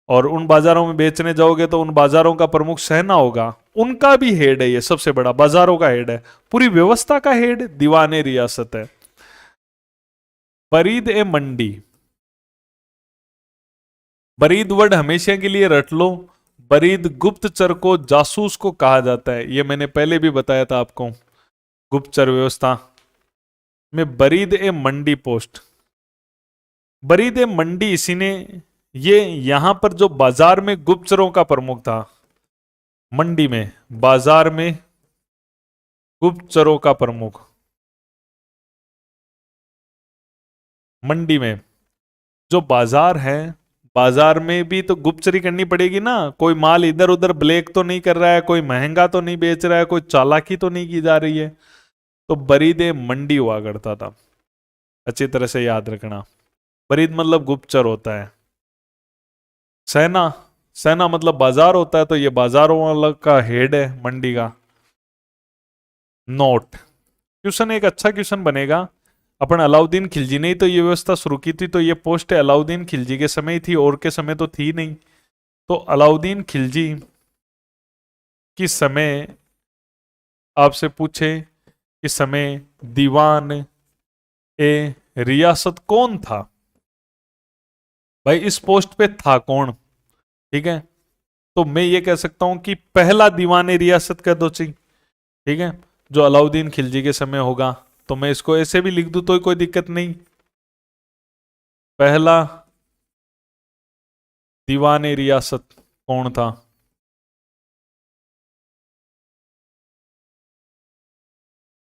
और उन बाजारों में बेचने जाओगे तो उन बाजारों का प्रमुख सहना होगा, उनका भी हेड है, ये सबसे बड़ा बाजारों का हेड है, पूरी व्यवस्था का हेड दीवान ए रियासत है। बरीद ए मंडी, बरीद वर्ड हमेशा के लिए रट लो। बरीद गुप्तचर को, जासूस को कहा जाता है, ये मैंने पहले भी बताया था आपको। गुप्तचर व्यवस्था में बरीद ए मंडी पोस्ट, बरीद ए मंडी इसी ने, ये यहां पर जो बाजार में गुप्तचरों का प्रमुख था, मंडी में बाजार में गुप्तचरों का प्रमुख, मंडी में जो बाजार है, बाजार में भी तो गुप्तचरी करनी पड़ेगी ना। कोई माल इधर उधर ब्लैक तो नहीं कर रहा है, कोई महंगा तो नहीं बेच रहा है, कोई चालाकी तो नहीं की जा रही है। तो बरीद ए मंडी हुआ करता था, अच्छी तरह से याद रखना। बरीद मतलब गुप्तचर होता है। सेना, सेना मतलब बाजार होता है, तो ये बाजारों वाला का हेड है मंडी का। नोट, क्वेश्चन एक अच्छा क्वेश्चन बनेगा। अपन अलाउद्दीन खिलजी ने ही तो ये व्यवस्था शुरू की थी, तो ये पोस्ट अलाउद्दीन खिलजी के समय ही थी, और के समय तो थी नहीं। तो अलाउद्दीन खिलजी किस समय आपसे पूछे कि समय दीवान ए रियासत कौन था, भाई इस पोस्ट पे था कौन, ठीक है, तो मैं ये कह सकता हूं कि पहला दीवान ए रियासत कह दो चाहिए, ठीक है, जो अलाउद्दीन खिलजी के समय होगा। तो मैं इसको ऐसे भी लिख दूं तो कोई दिक्कत नहीं। पहला दीवान ए रियासत कौन था?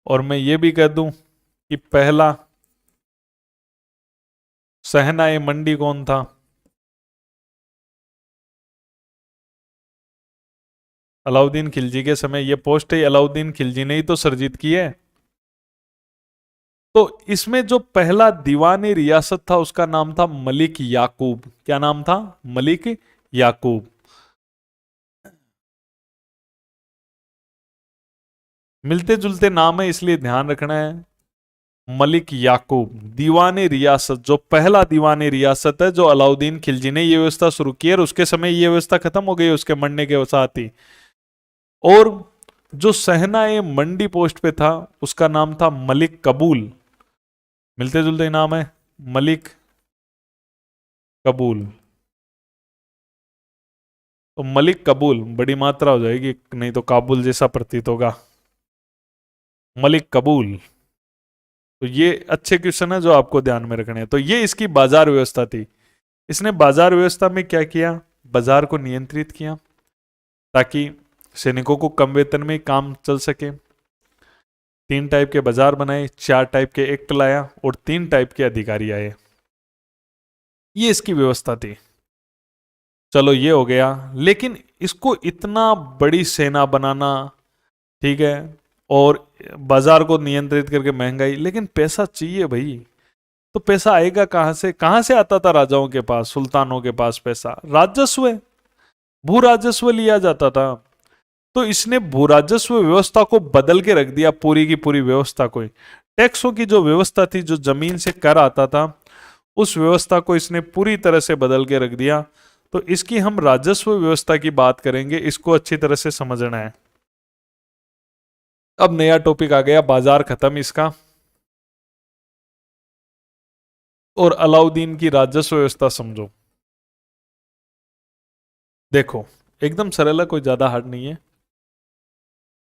और मैं ये भी कह दूं कि पहला सहना ए मंडी कौन था? अलाउद्दीन खिलजी के समय ये पोस्ट है, अलाउद्दीन खिलजी ने ही तो सर्जित की है। तो इसमें जो पहला दीवान रियासत था उसका नाम था मलिक याकूब। क्या नाम था? मलिक याकूब। मिलते जुलते नाम है इसलिए ध्यान रखना है। मलिक याकूब दीवान रियासत, जो पहला दीवान रियासत है जो अलाउद्दीन खिलजी ने ये व्यवस्था शुरू की और उसके समय ये व्यवस्था खत्म हो गई उसके मरने के साथ ही। और जो सहना ए मंडी पोस्ट पे था उसका नाम था मलिक कबूल। मिलते जुलते नाम है, मलिक कबूल। तो मलिक कबूल बड़ी मात्रा हो जाएगी, नहीं तो काबुल जैसा प्रतीत होगा। मलिक कबूल। तो ये अच्छे क्वेश्चन है जो आपको ध्यान में रखने हैं। तो ये इसकी बाजार व्यवस्था थी। इसने बाजार व्यवस्था में क्या किया? बाजार को नियंत्रित किया ताकि सैनिकों को कम वेतन में काम चल सके। 3 टाइप के बाजार बनाए, 4 टाइप के एक्ट लाया और 3 टाइप के अधिकारी आए। ये इसकी व्यवस्था थी। चलो ये हो गया, लेकिन इसको इतना बड़ी सेना बनाना, ठीक है, और बाजार को नियंत्रित करके महंगाई, लेकिन पैसा चाहिए भाई। तो पैसा आएगा कहां से? कहां से आता था राजाओं के पास, सुल्तानों के पास? पैसा राजस्व, भू राजस्व लिया जाता था। तो इसने भू राजस्व व्यवस्था को बदल के रख दिया, पूरी की पूरी व्यवस्था को। टैक्सों की जो व्यवस्था थी, जो जमीन से कर आता था, उस व्यवस्था को इसने पूरी तरह से बदल के रख दिया। तो इसकी हम राजस्व व्यवस्था की बात करेंगे, इसको अच्छी तरह से समझना है। अब नया टॉपिक आ गया, बाजार खत्म इसका, और अलाउद्दीन की राजस्व व्यवस्था समझो। देखो एकदम सरल है, कोई ज्यादा हार्ड नहीं है।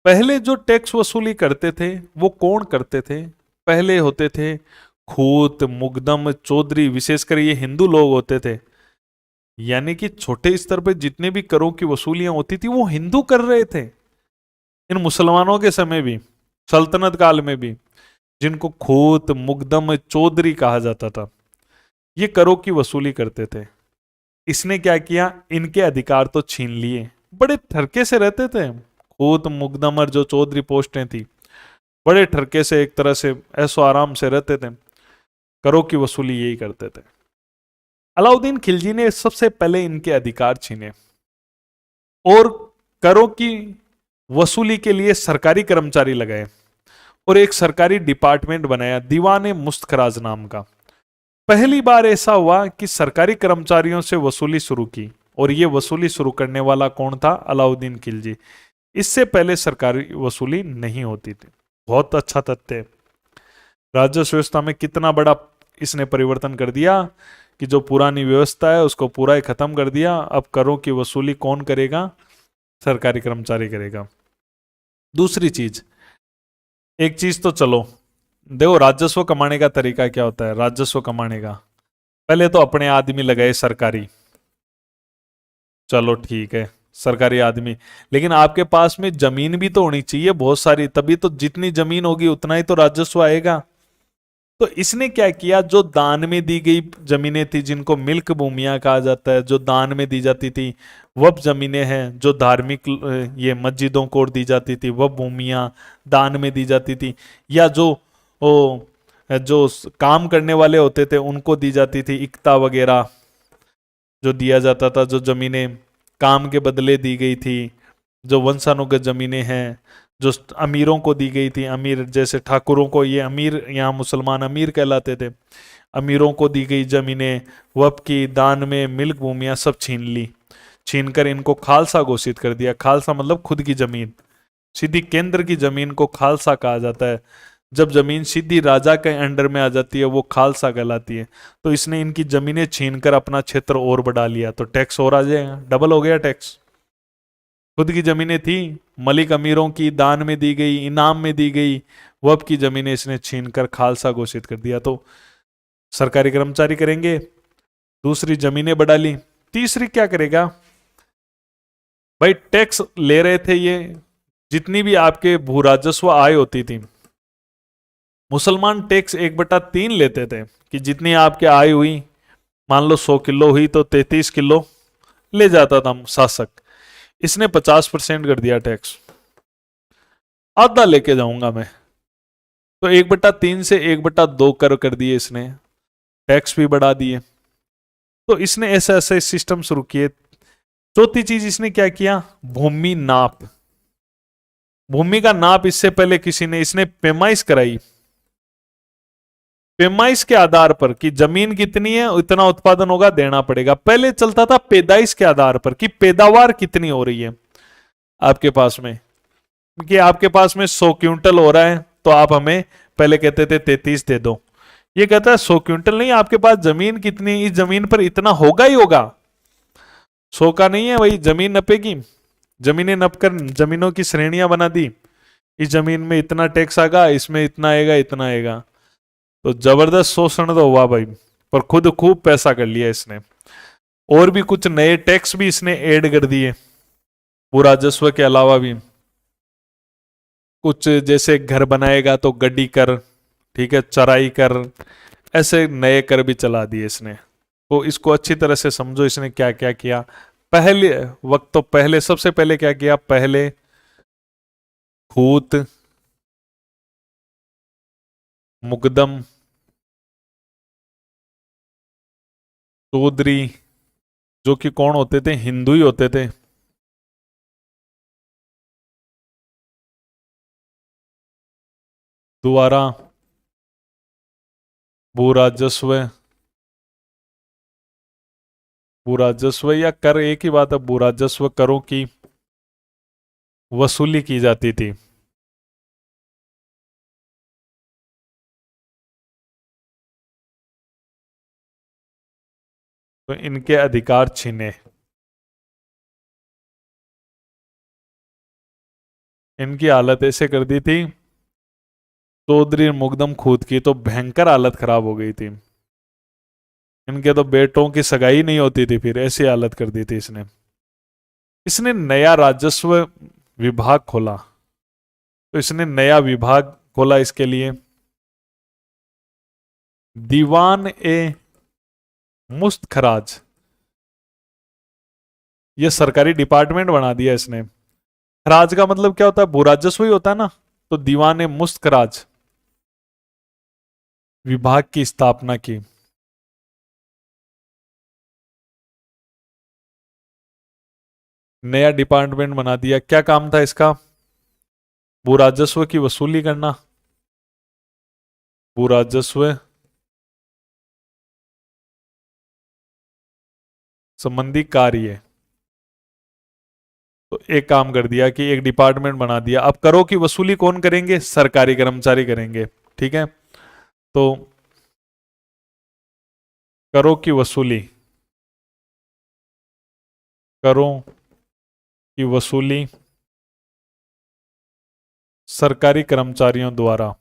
पहले जो टैक्स वसूली करते थे वो कौन करते थे? पहले होते थे खूत, मुकदम, चौधरी, विशेषकर ये हिंदू लोग होते थे। यानी कि छोटे स्तर पर जितने भी करों की वसूलियां होती थी वो हिंदू कर रहे थे। इन मुसलमानों के समय भी, सल्तनत काल में भी, जिनको खूत, मुकदम, चौधरी कहा जाता था, ये करों की वसूली करते थे। इसने क्या किया? इनके अधिकार तो छीन लिए। बड़े ठरके से रहते थे खूत, मुकदम और जो चौधरी पोस्टें थी, बड़े ठरके से, एक तरह से ऐसो आराम से रहते थे, करों की वसूली यही करते थे। अलाउद्दीन खिलजी ने सबसे पहले इनके अधिकार छीने और करों की वसूली के लिए सरकारी कर्मचारी लगाए और एक सरकारी डिपार्टमेंट बनाया, दीवान मुस्तखराज नाम का। पहली बार ऐसा हुआ कि सरकारी कर्मचारियों से वसूली शुरू की, और ये वसूली शुरू करने वाला कौन था? अलाउद्दीन खिलजी। इससे पहले सरकारी वसूली नहीं होती थी। बहुत अच्छा तथ्य है। राजस्व व्यवस्था में कितना बड़ा इसने परिवर्तन कर दिया कि जो पुरानी व्यवस्था है उसको पूरा ही खत्म कर दिया। अब करों की वसूली कौन करेगा? सरकारी कर्मचारी करेगा। दूसरी चीज, एक चीज तो चलो देखो, राजस्व कमाने का तरीका क्या होता है? राजस्व कमाने का पहले तो अपने आदमी लगाए सरकारी, चलो ठीक है, सरकारी आदमी, लेकिन आपके पास में जमीन भी तो होनी चाहिए बहुत सारी, तभी तो जितनी जमीन होगी उतना ही तो राजस्व आएगा। तो इसने क्या किया? जो दान में दी गई जमीनें थी, जिनको मिल्क भूमियां कहा जाता है, जो दान में दी जाती थी, वह जमीनें हैं, जो धार्मिक ये मस्जिदों को दी जाती थी, वह भूमियां दान में दी जाती थी, या जो ओ, जो काम करने वाले होते थे उनको दी जाती थी, इक्ता वगैरह जो दिया जाता था, जो जमीनें काम के बदले दी गई थी, जो वंशानुगत जमीनें हैं, जो अमीरों को दी गई थी, अमीर जैसे ठाकुरों को, ये अमीर, यहाँ मुसलमान अमीर कहलाते थे, अमीरों को दी गई जमीनें, वक्फ की, दान में, मिल्क भूमियां सब छीन ली। छीन कर इनको खालसा घोषित कर दिया। खालसा मतलब खुद की जमीन, सीधी केंद्र की जमीन को खालसा कहा जाता है। जब जमीन सीधी राजा के अंडर में आ जाती है वो खालसा कहलाती है। तो इसने इनकी जमीनें छीनकर अपना क्षेत्र और बढ़ा लिया, तो टैक्स और आ जाएगा, डबल हो गया टैक्स। खुद की जमीनें थी, मलिक अमीरों की दान में दी गई, इनाम में दी गई, वह की जमीनें इसने छीनकर खालसा घोषित कर दिया। तो सरकारी कर्मचारी करेंगे, दूसरी जमीनें बढ़ा ली, तीसरी क्या करेगा भाई, टैक्स ले रहे थे ये, जितनी भी आपके भू राजस्व आय होती थी, मुसलमान टैक्स 1/3 लेते थे कि जितनी आपकी आय हुई, मान लो 100 किलो हुई तो 33 किलो ले जाता था शासक। इसने 50% कर दिया टैक्स, आधा लेके जाऊंगा मैं। तो 1/3 से 1/2 कर दिए इसने, टैक्स भी बढ़ा दिए। तो इसने ऐसे ऐसे सिस्टम शुरू किए। चौथी चीज इसने क्या किया, भूमि नाप। भूमि का नाप इससे पहले किसी ने, इसने पैमाइश कराई। पैमाइश के आधार पर कि जमीन कितनी है इतना उत्पादन होगा देना पड़ेगा। पहले चलता था पैदाइश के आधार पर कि पैदावार कितनी हो रही है आपके पास में, कि आपके पास में 100 क्विंटल हो रहा है तो आप हमें पहले कहते थे 33 दे दो। ये कहता है 100 क्विंटल नहीं, आपके पास जमीन कितनी, इस जमीन पर इतना होगा ही होगा, 100 का नहीं है, वही जमीन नपेगी। जमीनें नपकर जमीनों की श्रेणियां बना दी, इस जमीन में इतना टैक्स आएगा, इसमें इतना आएगा, इतना आएगा। तो जबरदस्त शोषण तो हुआ भाई, पर खुद खूब पैसा कर लिया इसने। और भी कुछ नए टैक्स भी इसने ऐड कर दिए भू राजस्व के अलावा भी। कुछ जैसे घर बनाएगा तो गड्डी कर, ठीक है, चराई कर, ऐसे नए कर भी चला दिए इसने। तो इसको अच्छी तरह से समझो इसने क्या क्या किया। पहले वक्त तो पहले सबसे पहले क्या किया, पहले खूत, मुकदम, चौधरी, जो कि कौन होते थे, हिंदू ही होते थे, द्वारा भू राजस्व, भू राजस्व या कर एक ही बात है, भू राजस्व करों की वसूली की जाती थी। तो इनके अधिकार छीने, इनकी हालत ऐसे कर दी थी। चौधरी मुकदम खूत की तो भयंकर हालत खराब हो गई थी, इनके तो बेटों की सगाई नहीं होती थी, फिर ऐसी हालत कर दी थी इसने। इसने नया राजस्व विभाग खोला। तो इसने नया विभाग खोला इसके लिए, दीवान ए मुस्त खराज, ये सरकारी डिपार्टमेंट बना दिया इसने। खराज का मतलब क्या होता है, भू राजस्व ही होता है ना। तो दीवान ए मुस्त खराज विभाग की स्थापना की। नया डिपार्टमेंट बना दिया, क्या काम था इसका, भू राजस्व की वसूली करना, भू राजस्व संबंधी कार्य। तो एक काम कर दिया कि एक डिपार्टमेंट बना दिया। अब करों की वसूली कौन करेंगे, सरकारी कर्मचारी करेंगे, ठीक है। तो करों की वसूली, करों की वसूली सरकारी कर्मचारियों द्वारा,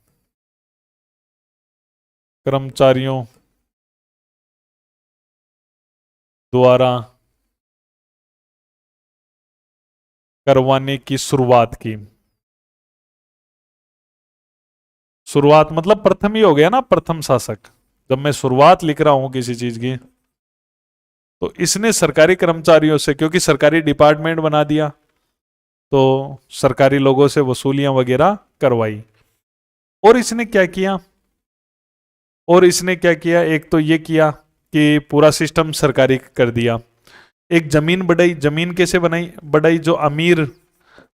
कर्मचारियों द्वारा करवाने की शुरुआत की। शुरुआत मतलब प्रथम ही हो गया ना, प्रथम शासक। जब मैं शुरुआत लिख रहा हूं किसी चीज की, तो इसने सरकारी कर्मचारियों से, क्योंकि सरकारी डिपार्टमेंट बना दिया, तो सरकारी लोगों से वसूलियां वगैरह करवाई। और इसने क्या किया, और इसने क्या किया, एक तो ये किया कि पूरा सिस्टम सरकारी कर दिया। एक जमीन बढ़ाई, जमीन कैसे बनाई बढ़ाई, जो अमीर,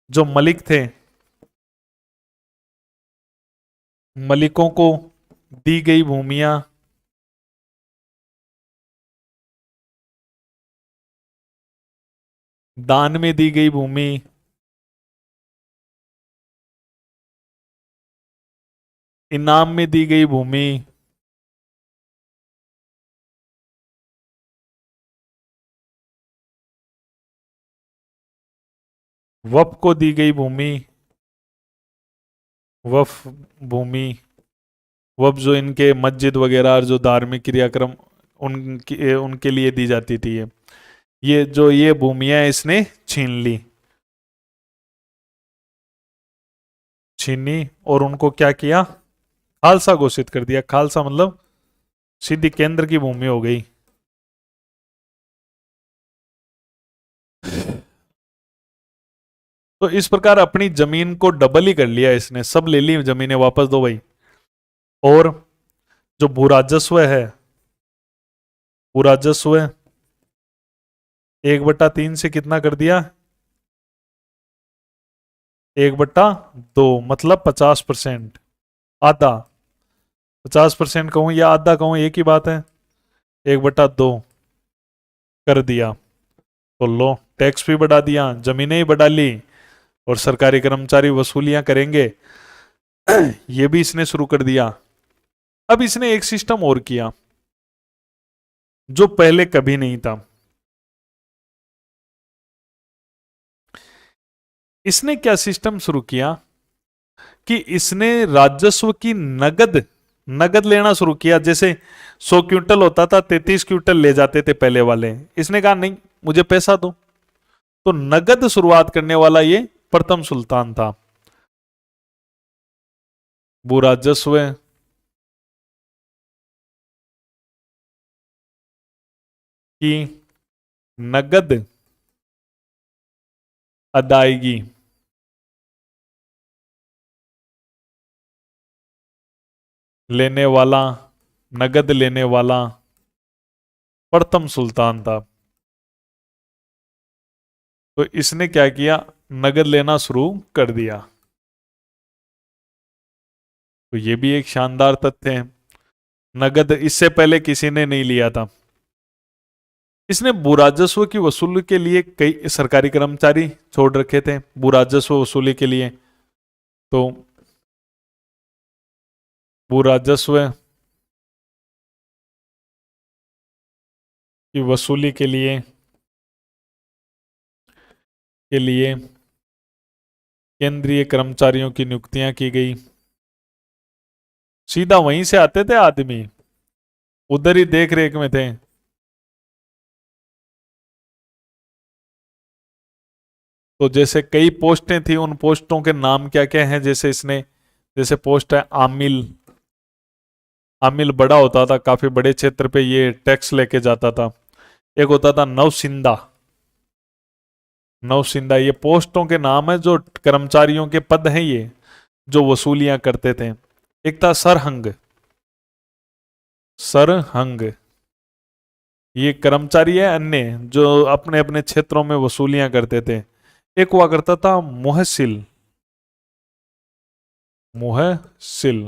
जो मलिक थे, मलिकों को दी गई भूमियां दान में दी गई भूमि, इनाम में दी गई भूमि, वफ को दी गई भूमि, वफ भूमि, वफ जो इनके मस्जिद वगैरह और जो धार्मिक क्रियाक्रम उनके उनके लिए दी जाती थी, ये जो ये भूमियां इसने छीन ली, छीनी और उनको क्या किया, खालसा घोषित कर दिया। खालसा मतलब सीधी केंद्र की भूमि हो गई। तो इस प्रकार अपनी जमीन को डबल ही कर लिया इसने, सब ले ली जमीनें, वापस दो भाई। और जो भूराजस्व है, भूराजस्व 1/3 से कितना कर दिया, 1/2, मतलब 50%, आधा। 50% कहूं या आधा कहूं एक ही बात है, 1/2 कर दिया। तो लो, टैक्स भी बढ़ा दिया, जमीनें ही बढ़ा ली, और सरकारी कर्मचारी वसूलियां करेंगे, ये भी इसने शुरू कर दिया। अब इसने एक सिस्टम और किया जो पहले कभी नहीं था। इसने क्या सिस्टम शुरू किया कि इसने राजस्व की नगद नगद लेना शुरू किया। जैसे 100 क्विंटल होता था, 33 क्विंटल ले जाते थे पहले वाले, इसने कहा नहीं, मुझे पैसा दो। तो नगद शुरुआत करने वाला ये प्रथम सुल्तान था। भूराजस्व की नगद अदायगी लेने वाला, नगद लेने वाला प्रथम सुल्तान था। तो इसने क्या किया, नगद लेना शुरू कर दिया। तो ये भी एक शानदार तथ्य है, नगद इससे पहले किसी ने नहीं लिया था। इसने भूराजस्व की वसूली के लिए कई सरकारी कर्मचारी छोड़ रखे थे भूराजस्व वसूली के लिए। तो भूराजस्व की वसूली के लिए केंद्रीय कर्मचारियों की नियुक्तियां की गई। सीधा वहीं से आते थे आदमी, उधर ही देख रेख में थे। तो जैसे कई पोस्टें थी, उन पोस्टों के नाम क्या क्या हैं, जैसे इसने, जैसे पोस्ट है आमिल। आमिल बड़ा होता था, काफी बड़े क्षेत्र पे ये टैक्स लेके जाता था। एक होता था नौसिंदा। नौसिंदा ये पोस्टों के नाम है, जो कर्मचारियों के पद हैं ये, जो वसूलियां करते थे। एक था सरहंग। सरहंग ये कर्मचारी है अन्य, जो अपने अपने क्षेत्रों में वसूलियां करते थे। एक हुआ करता था मुहसिल। मुहसिल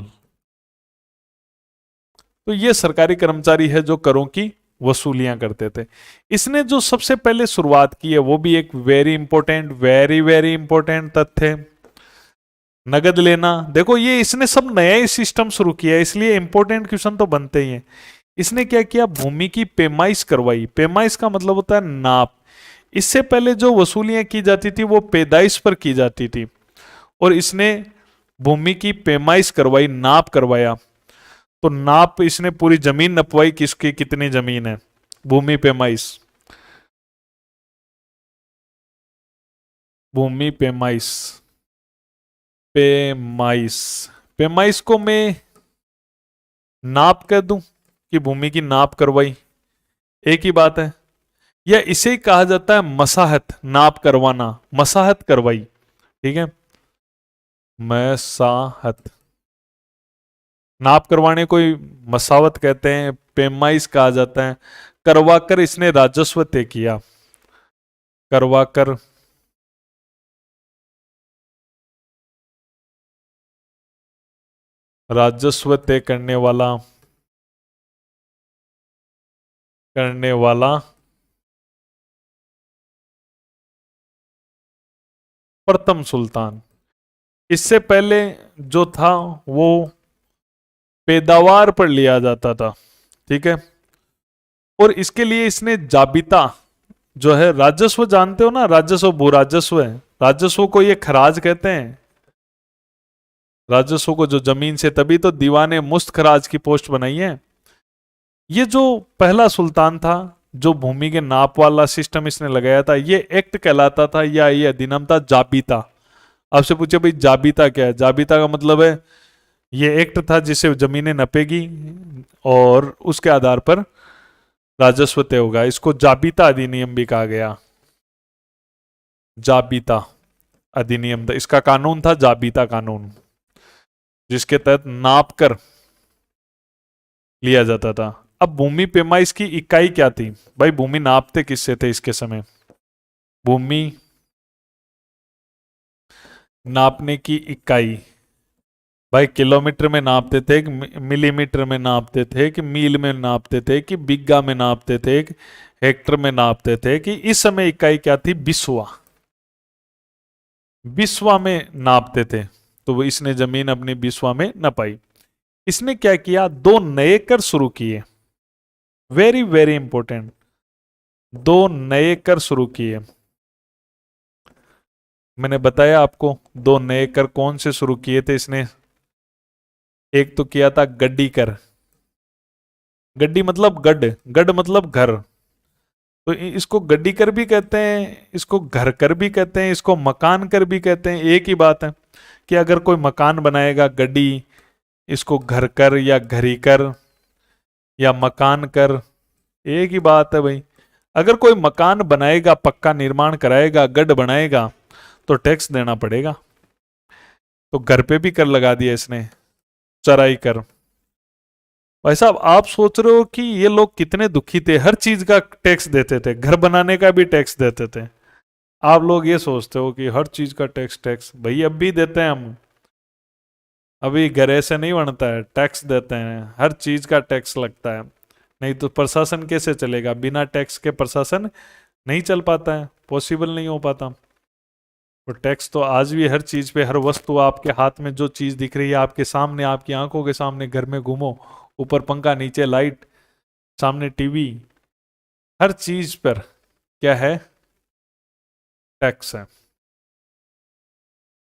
तो ये सरकारी कर्मचारी है जो करों की वसूलियां करते थे। इसने जो सबसे पहले शुरुआत की है वो भी एक very important, very very important तथ्य है, नगद लेना। देखो ये इसने सब नया ही सिस्टम शुरू किया है, इसलिए इंपॉर्टेंट क्वेश्चन तो बनते ही हैं। इसने क्या किया, भूमि की पैमाइश करवाई। पैमाइश का मतलब होता है नाप। इससे पहले जो वसूलियां की जाती थी वो पैदाइश पर की जाती थी, और इसने भूमि की पैमाइश करवाई, नाप करवाया। तो नाप इसने पूरी जमीन नपवाई, किसकी कितनी जमीन है, भूमि पैमाइश। भूमि पैमाइश, पैमाइश, पैमाइश को मैं नाप कह दूं कि भूमि की नाप करवाई, एक ही बात है। या इसे ही कहा जाता है मसाहत, नाप करवाना, मसाहत करवाई, ठीक है, मसाहत। नाप करवाने को ही मसावत कहते हैं, पैमाइश कहा जाता है। करवाकर इसने राजस्व तय किया, करवाकर राजस्व तय करने वाला प्रथम सुल्तान। इससे पहले जो था वो पैदावार पर लिया जाता था। ठीक है, और इसके लिए इसने जाबिता जो है, राजस्व जानते हो ना, राजस्व भू राजस्व है, राजस्व को ये खराज कहते हैं। राजस्व को जो जमीन से, तभी तो दीवाने मुस्त खराज की पोस्ट बनाई है। ये जो पहला सुल्तान था जो भूमि के नाप वाला सिस्टम इसने लगाया था, ये एक्ट कहलाता था या ये अधिनियम था जाबिता। आपसे पूछे भाई जाबिता क्या है? जाबिता का मतलब है ये एक्ट था जिसे जमीनें नपेगी और उसके आधार पर राजस्व तय होगा। इसको जाबिता अधिनियम भी कहा गया। जाबिता अधिनियम था, इसका कानून था जाबिता कानून, जिसके तहत नाप कर लिया जाता था। अब भूमि पैमाइश की इकाई क्या थी भाई? भूमि नापते किससे थे इसके समय? भूमि नापने की इकाई भाई किलोमीटर में नापते थे कि मिलीमीटर में नापते थे कि मील में नापते थे कि बिग्गा में नापते थे कि हेक्टर में नापते थे कि इस समय इकाई क्या थी? बिस्वा। बिस्वा में नापते थे। तो वो इसने जमीन अपनी बिस्वा में नपाई। इसने क्या किया? 2 नए कर शुरू किए। वेरी वेरी इंपॉर्टेंट, 2 नए कर शुरू किए। मैंने बताया आपको 2 नए कर कौन से शुरू किए थे इसने। एक तो किया था गड्डी कर। गड्डी मतलब गढ़, गढ़ मतलब घर। तो इसको गड्डी कर भी कहते हैं, इसको घर कर भी कहते हैं, इसको मकान कर भी कहते हैं। एक ही बात है कि अगर कोई मकान बनाएगा गड्डी, इसको घर कर या घरी कर या मकान कर, एक ही बात है भाई। अगर कोई मकान बनाएगा, पक्का निर्माण कराएगा, गढ़ बनाएगा, तो टैक्स देना पड़ेगा। तो घर पे भी कर लगा दिया इसने, चराई कर। भाई साहब आप सोच रहे हो कि ये लोग कितने दुखी थे, हर चीज का टैक्स देते थे, घर बनाने का भी टैक्स देते थे। आप लोग ये सोचते हो कि हर चीज का टैक्स, टैक्स भाई अब भी देते हैं हम। अभी घर ऐसे नहीं बनता है, टैक्स देते हैं, हर चीज का टैक्स लगता है। नहीं तो प्रशासन कैसे चलेगा? बिना टैक्स के प्रशासन नहीं चल पाता है, पॉसिबल नहीं हो पाता। तो टैक्स तो आज भी हर चीज पे, हर वस्तु आपके हाथ में जो चीज दिख रही है आपके सामने, आपकी आंखों के सामने, घर में घूमो, ऊपर पंखा, नीचे लाइट, सामने टीवी, हर चीज पर क्या है? टैक्स है।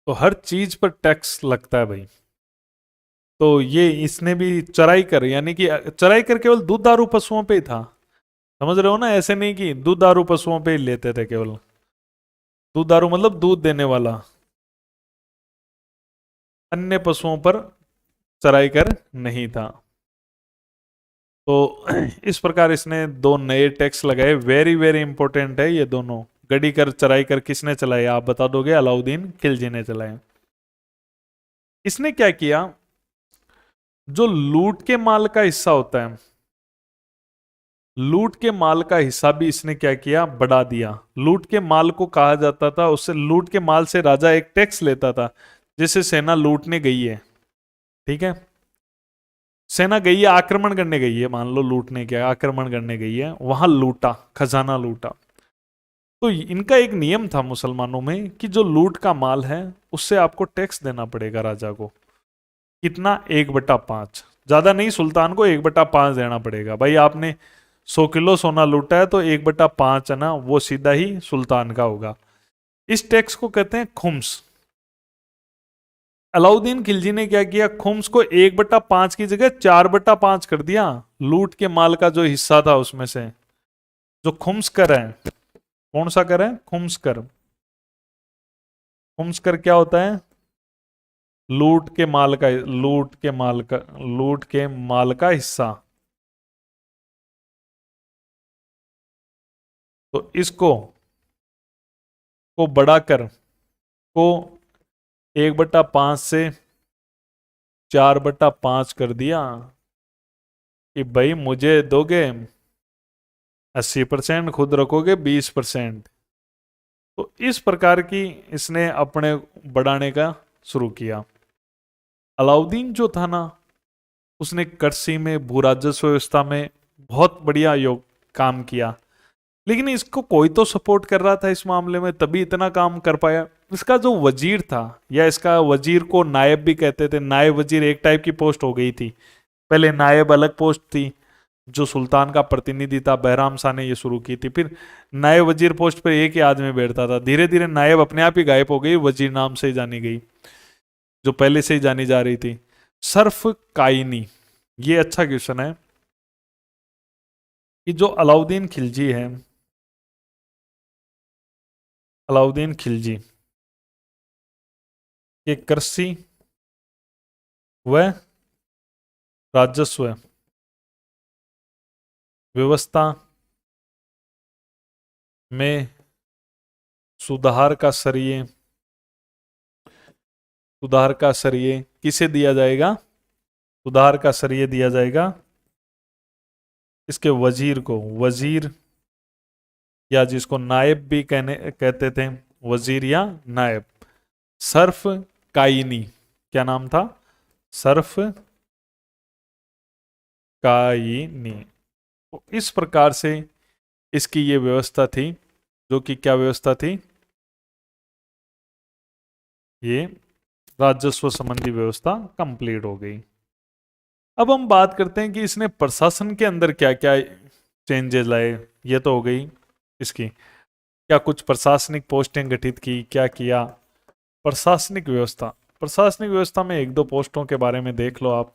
तो हर चीज पर टैक्स लगता है भाई। तो ये इसने भी चराई कर, यानी कि चराई कर केवल दूध दारू पशुओं पे ही था, समझ रहे हो ना? ऐसे नहीं कि दूध दारू पशुओं पे ही लेते थे केवल। दूध दारू मतलब दूध देने वाला, अन्य पशुओं पर चराई कर नहीं था। तो इस प्रकार इसने 2 नए टैक्स लगाए। वेरी वेरी इंपॉर्टेंट है ये दोनों। गड़ी कर, चराई कर किसने चलाए आप बता दोगे? अलाउद्दीन खिलजी ने चलाए। इसने क्या किया? जो लूट के माल का हिस्सा होता है, लूट के माल का हिस्सा भी इसने क्या किया? बढ़ा दिया। लूट के माल को कहा जाता था, उससे लूट के माल से राजा एक टैक्स लेता था। जैसे सेना लूटने गई है, ठीक है, सेना गई है, आक्रमण करने गई है, मान लो लूटने क्या, आक्रमण करने गई है, वहां लूटा, खजाना लूटा। तो इनका एक नियम था मुसलमानों में कि जो लूट का माल है उससे आपको टैक्स देना पड़ेगा राजा को। कितना? 1/5। ज्यादा नहीं, सुल्तान को 1/5 देना पड़ेगा। भाई आपने 100 किलो सोना लूटा है तो 1/5 है ना, वो सीधा ही सुल्तान का होगा। इस टैक्स को कहते हैं खुम्स। अलाउद्दीन खिलजी ने क्या किया? खुम्स को 1/5 की जगह 4/5 कर दिया। लूट के माल का जो हिस्सा था उसमें से जो खुम्स कर है, कौन सा कर है? खुम्स कर। खुम्स कर क्या होता है? लूट के माल का, लूट के माल का, लूट के माल का हिस्सा। तो इसको को बढ़ाकर को 1/5 से 4/5 कर दिया कि भाई मुझे दोगे 80%, खुद रखोगे 20%। तो इस प्रकार की इसने अपने बढ़ाने का शुरू किया। अलाउद्दीन जो था ना, उसने कृषि में, भू राजस्व व्यवस्था में बहुत बढ़िया योग काम किया, लेकिन इसको कोई तो सपोर्ट कर रहा था इस मामले में, तभी इतना काम कर पाया। इसका जो वजीर था, या इसका वजीर को नायब भी कहते थे, नायब वजीर एक टाइप की पोस्ट हो गई थी, पहले नायब अलग पोस्ट थी जो सुल्तान का प्रतिनिधि था, बहराम शाह ने ये शुरू की थी। फिर नायब वजीर पोस्ट पर एक ही आदमी बैठता था। धीरे धीरे नायब अपने आप ही गायब हो गई, वजीर नाम से ही जानी गई, जो पहले से ही जानी जा रही थी। सर्फ काइनी, ये अच्छा क्वेश्चन है कि जो अलाउद्दीन खिलजी है, अलाउद्दीन खिलजी के कृषि व राजस्व व्यवस्था में सुधार का श्रेय, सुधार का श्रेय किसे दिया जाएगा? सुधार का श्रेय दिया जाएगा इसके वजीर को, वजीर या जिसको नायब भी कहते थे, वजीर या नायब, सर्फ काइनी। क्या नाम था? सर्फ काइनी। तो इस प्रकार से इसकी ये व्यवस्था थी, जो कि क्या व्यवस्था थी? ये राजस्व संबंधी व्यवस्था कंप्लीट हो गई। अब हम बात करते हैं कि इसने प्रशासन के अंदर क्या क्या चेंजेस लाए। ये तो हो गई इसकी, क्या कुछ प्रशासनिक पोस्टें गठित की, क्या किया। प्रशासनिक व्यवस्था, प्रशासनिक व्यवस्था में एक दो पोस्टों के बारे में देख लो आप।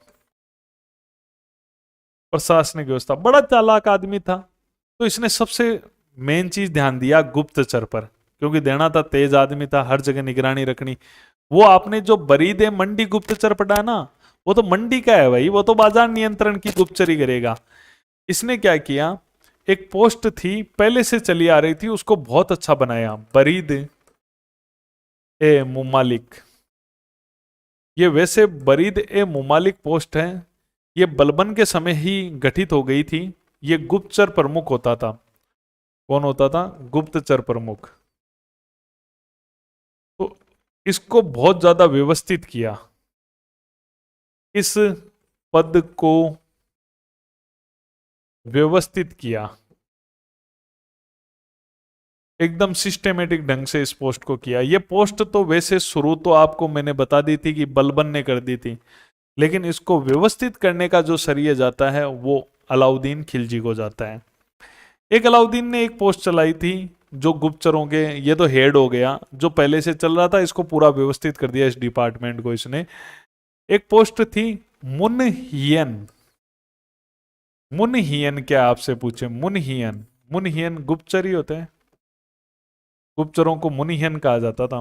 प्रशासनिक व्यवस्था, बड़ा चालाक आदमी था, तो इसने सबसे मेन चीज ध्यान दिया गुप्तचर पर, क्योंकि देना था, तेज आदमी था, हर जगह निगरानी रखनी। वो आपने जो बरीद मंडी गुप्तचर पढ़ा ना, वो तो मंडी का है भाई, वो तो बाजार नियंत्रण की गुप्तचरी करेगा। इसने क्या किया, एक पोस्ट थी पहले से चली आ रही थी, उसको बहुत अच्छा बनाया, बरीद ए मुमालिक। ये वैसे बरीद ए मुमालिक पोस्ट है, ये बलबन के समय ही गठित हो गई थी। ये गुप्तचर प्रमुख होता था। कौन होता था? गुप्तचर प्रमुख। तो इसको बहुत ज्यादा व्यवस्थित किया, इस पद को व्यवस्थित किया, एकदम सिस्टेमेटिक ढंग से इस पोस्ट को किया। ये पोस्ट तो वैसे शुरू तो आपको मैंने बता दी थी कि बलबन ने कर दी थी, लेकिन इसको व्यवस्थित करने का जो श्रेय जाता है वो अलाउद्दीन खिलजी को जाता है। एक अलाउद्दीन ने एक पोस्ट चलाई थी जो गुप्तचरों के, ये तो हेड हो गया, जो पहले से चल रहा था इसको पूरा व्यवस्थित कर दिया, इस डिपार्टमेंट को इसने। एक पोस्ट थी मुनहियन। मुनहियन क्या आपसे पूछे? मुनहियन, मुनहियन गुप्तचर ही होते हैं, गुप्तचरों को मुनहियन कहा जाता था।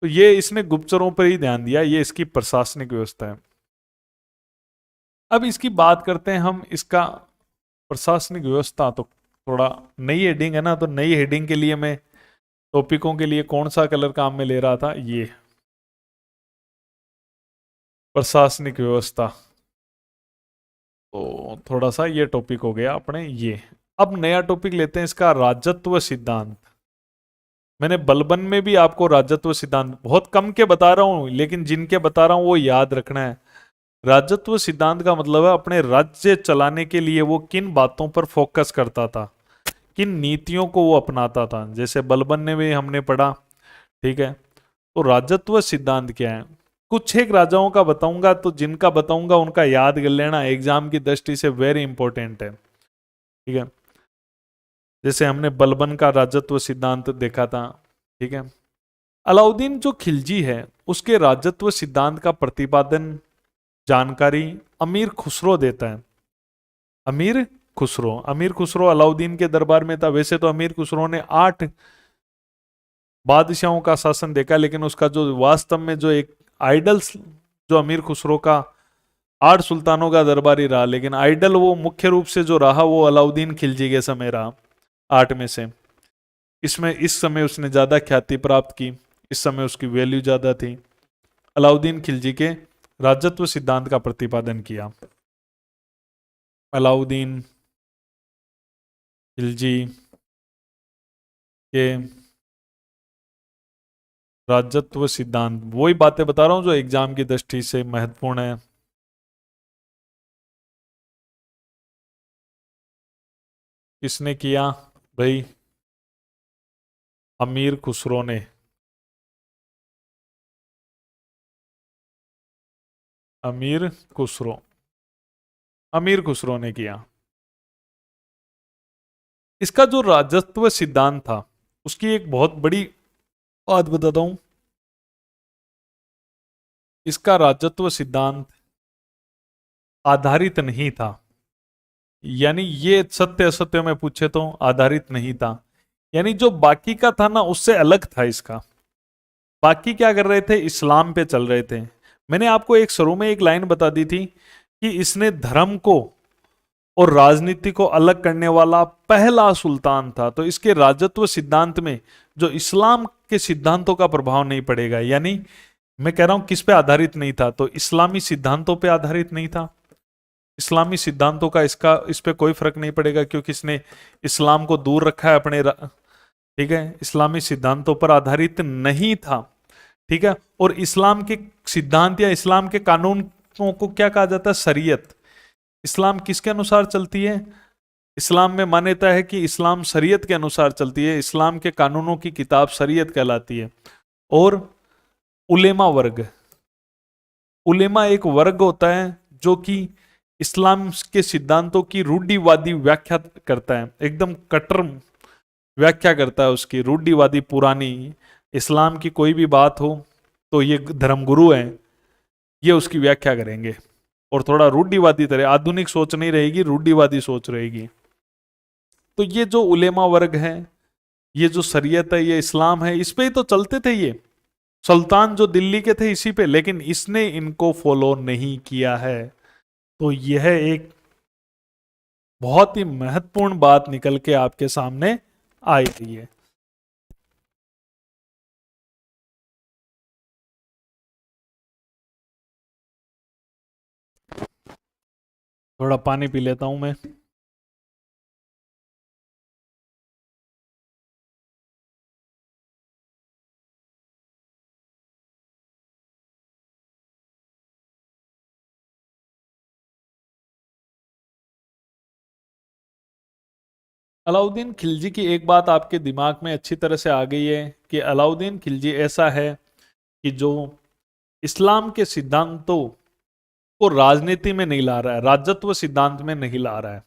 तो ये इसने गुप्तचरों पर ही ध्यान दिया, ये इसकी प्रशासनिक व्यवस्था है। अब इसकी बात करते हैं हम, इसका प्रशासनिक व्यवस्था तो थोड़ा नई हेडिंग है ना, तो नई हेडिंग के लिए मैं टॉपिकों के लिए कौन सा कलर काम में ले रहा था? ये प्रशासनिक व्यवस्था, तो थोड़ा सा ये टॉपिक हो गया अपने ये। अब नया टॉपिक लेते हैं इसका राजत्व सिद्धांत। मैंने बलबन में भी आपको राजत्व सिद्धांत बहुत कम के बता रहा हूं, लेकिन जिनके बता रहा हूं वो याद रखना है। राजत्व सिद्धांत का मतलब है अपने राज्य चलाने के लिए वो किन बातों पर फोकस करता था, किन नीतियों को वो अपनाता था। जैसे बलबन ने भी हमने पढ़ा, ठीक है। तो राजत्व सिद्धांत क्या है? कुछ एक राजाओं का बताऊंगा, तो जिनका बताऊंगा उनका याद कर लेना, एग्जाम की दृष्टि से वेरी इंपॉर्टेंट है, ठीक है। जैसे हमने बलबन का राजत्व सिद्धांत देखा था, ठीक है। अलाउद्दीन जो खिलजी है उसके राजत्व सिद्धांत का प्रतिपादन जानकारी अमीर खुसरो देता है। अमीर खुसरो, अमीर खुसरो अलाउद्दीन के दरबार में था। वैसे तो अमीर खुसरो ने 8 बादशाहों का शासन देखा, लेकिन उसका जो वास्तव में जो एक आइडल, जो अमीर खुसरो का 8 सुल्तानों का दरबारी रहा, लेकिन आइडल वो मुख्य रूप से जो रहा वो अलाउद्दीन खिलजी के समय रहा, 8 में से। इसमें इस समय उसने ज्यादा ख्याति प्राप्त की, इस समय उसकी वैल्यू ज्यादा थी। अलाउद्दीन खिलजी के राजत्व सिद्धांत का प्रतिपादन किया। अलाउद्दीन खिलजी के राजत्व सिद्धांत, वही बातें बता रहा हूं जो एग्जाम की दृष्टि से महत्वपूर्ण है। किसने किया भाई? अमीर खुसरो ने। अमीर खुसरो, अमीर खुसरो ने किया। इसका जो राजत्व सिद्धांत था उसकी एक बहुत बड़ी बात बताता हूं। इसका राजत्व सिद्धांत आधारित नहीं था, यानी ये सत्य असत्य में पूछे तो आधारित नहीं था, यानी जो बाकी का था ना उससे अलग था इसका। बाकी क्या कर रहे थे, इस्लाम पे चल रहे थे। मैंने आपको एक शुरू में एक लाइन बता दी थी कि इसने धर्म को और राजनीति को अलग करने वाला पहला सुल्तान था, तो इसके राजत्व सिद्धांत में जो इस्लाम के सिद्धांतों का प्रभाव नहीं पड़ेगा। यानी मैं कह रहा हूं किस पे आधारित नहीं था, तो इस्लामी सिद्धांतों पे आधारित नहीं था। इस्लामी सिद्धांतों का इसका इस पे कोई फर्क नहीं पड़ेगा, क्योंकि इसने इस्लाम को दूर रखा है अपने ठीक है, इस्लामी सिद्धांतों पर आधारित नहीं था। ठीक है, और इस्लाम के सिद्धांत या इस्लाम के कानूनों को क्या कहा जाता है, शरीयत। इस्लाम किसके अनुसार चलती है, इस्लाम में मान्यता है कि इस्लाम शरीयत के अनुसार चलती है। इस्लाम के कानूनों की किताब शरीयत कहलाती है। और उलेमा वर्ग, उलेमा एक वर्ग होता है जो कि इस्लाम के सिद्धांतों की रूढ़िवादी व्याख्या करता है, एकदम कट्टर व्याख्या करता है उसकी, रूढ़िवादी पुरानी। इस्लाम की कोई भी बात हो तो ये धर्मगुरु हैं, ये उसकी व्याख्या करेंगे, और थोड़ा रूढ़िवादी तरह, आधुनिक सोच नहीं रहेगी, रूढ़िवादी सोच रहेगी। तो ये जो उलेमा वर्ग है, ये जो शरीयत है, ये इस्लाम है, इस पे ही तो चलते थे ये सुल्तान जो दिल्ली के थे, इसी पे। लेकिन इसने इनको फॉलो नहीं किया है। तो यह एक बहुत ही महत्वपूर्ण बात निकल के आपके सामने आई रही है। थोड़ा पानी पी लेता हूं मैं। अलाउद्दीन खिलजी की एक बात आपके दिमाग में अच्छी तरह से आ गई है कि अलाउद्दीन खिलजी ऐसा है कि जो इस्लाम के सिद्धांतों को राजनीति में नहीं ला रहा है, राजत्व सिद्धांत में नहीं ला रहा है।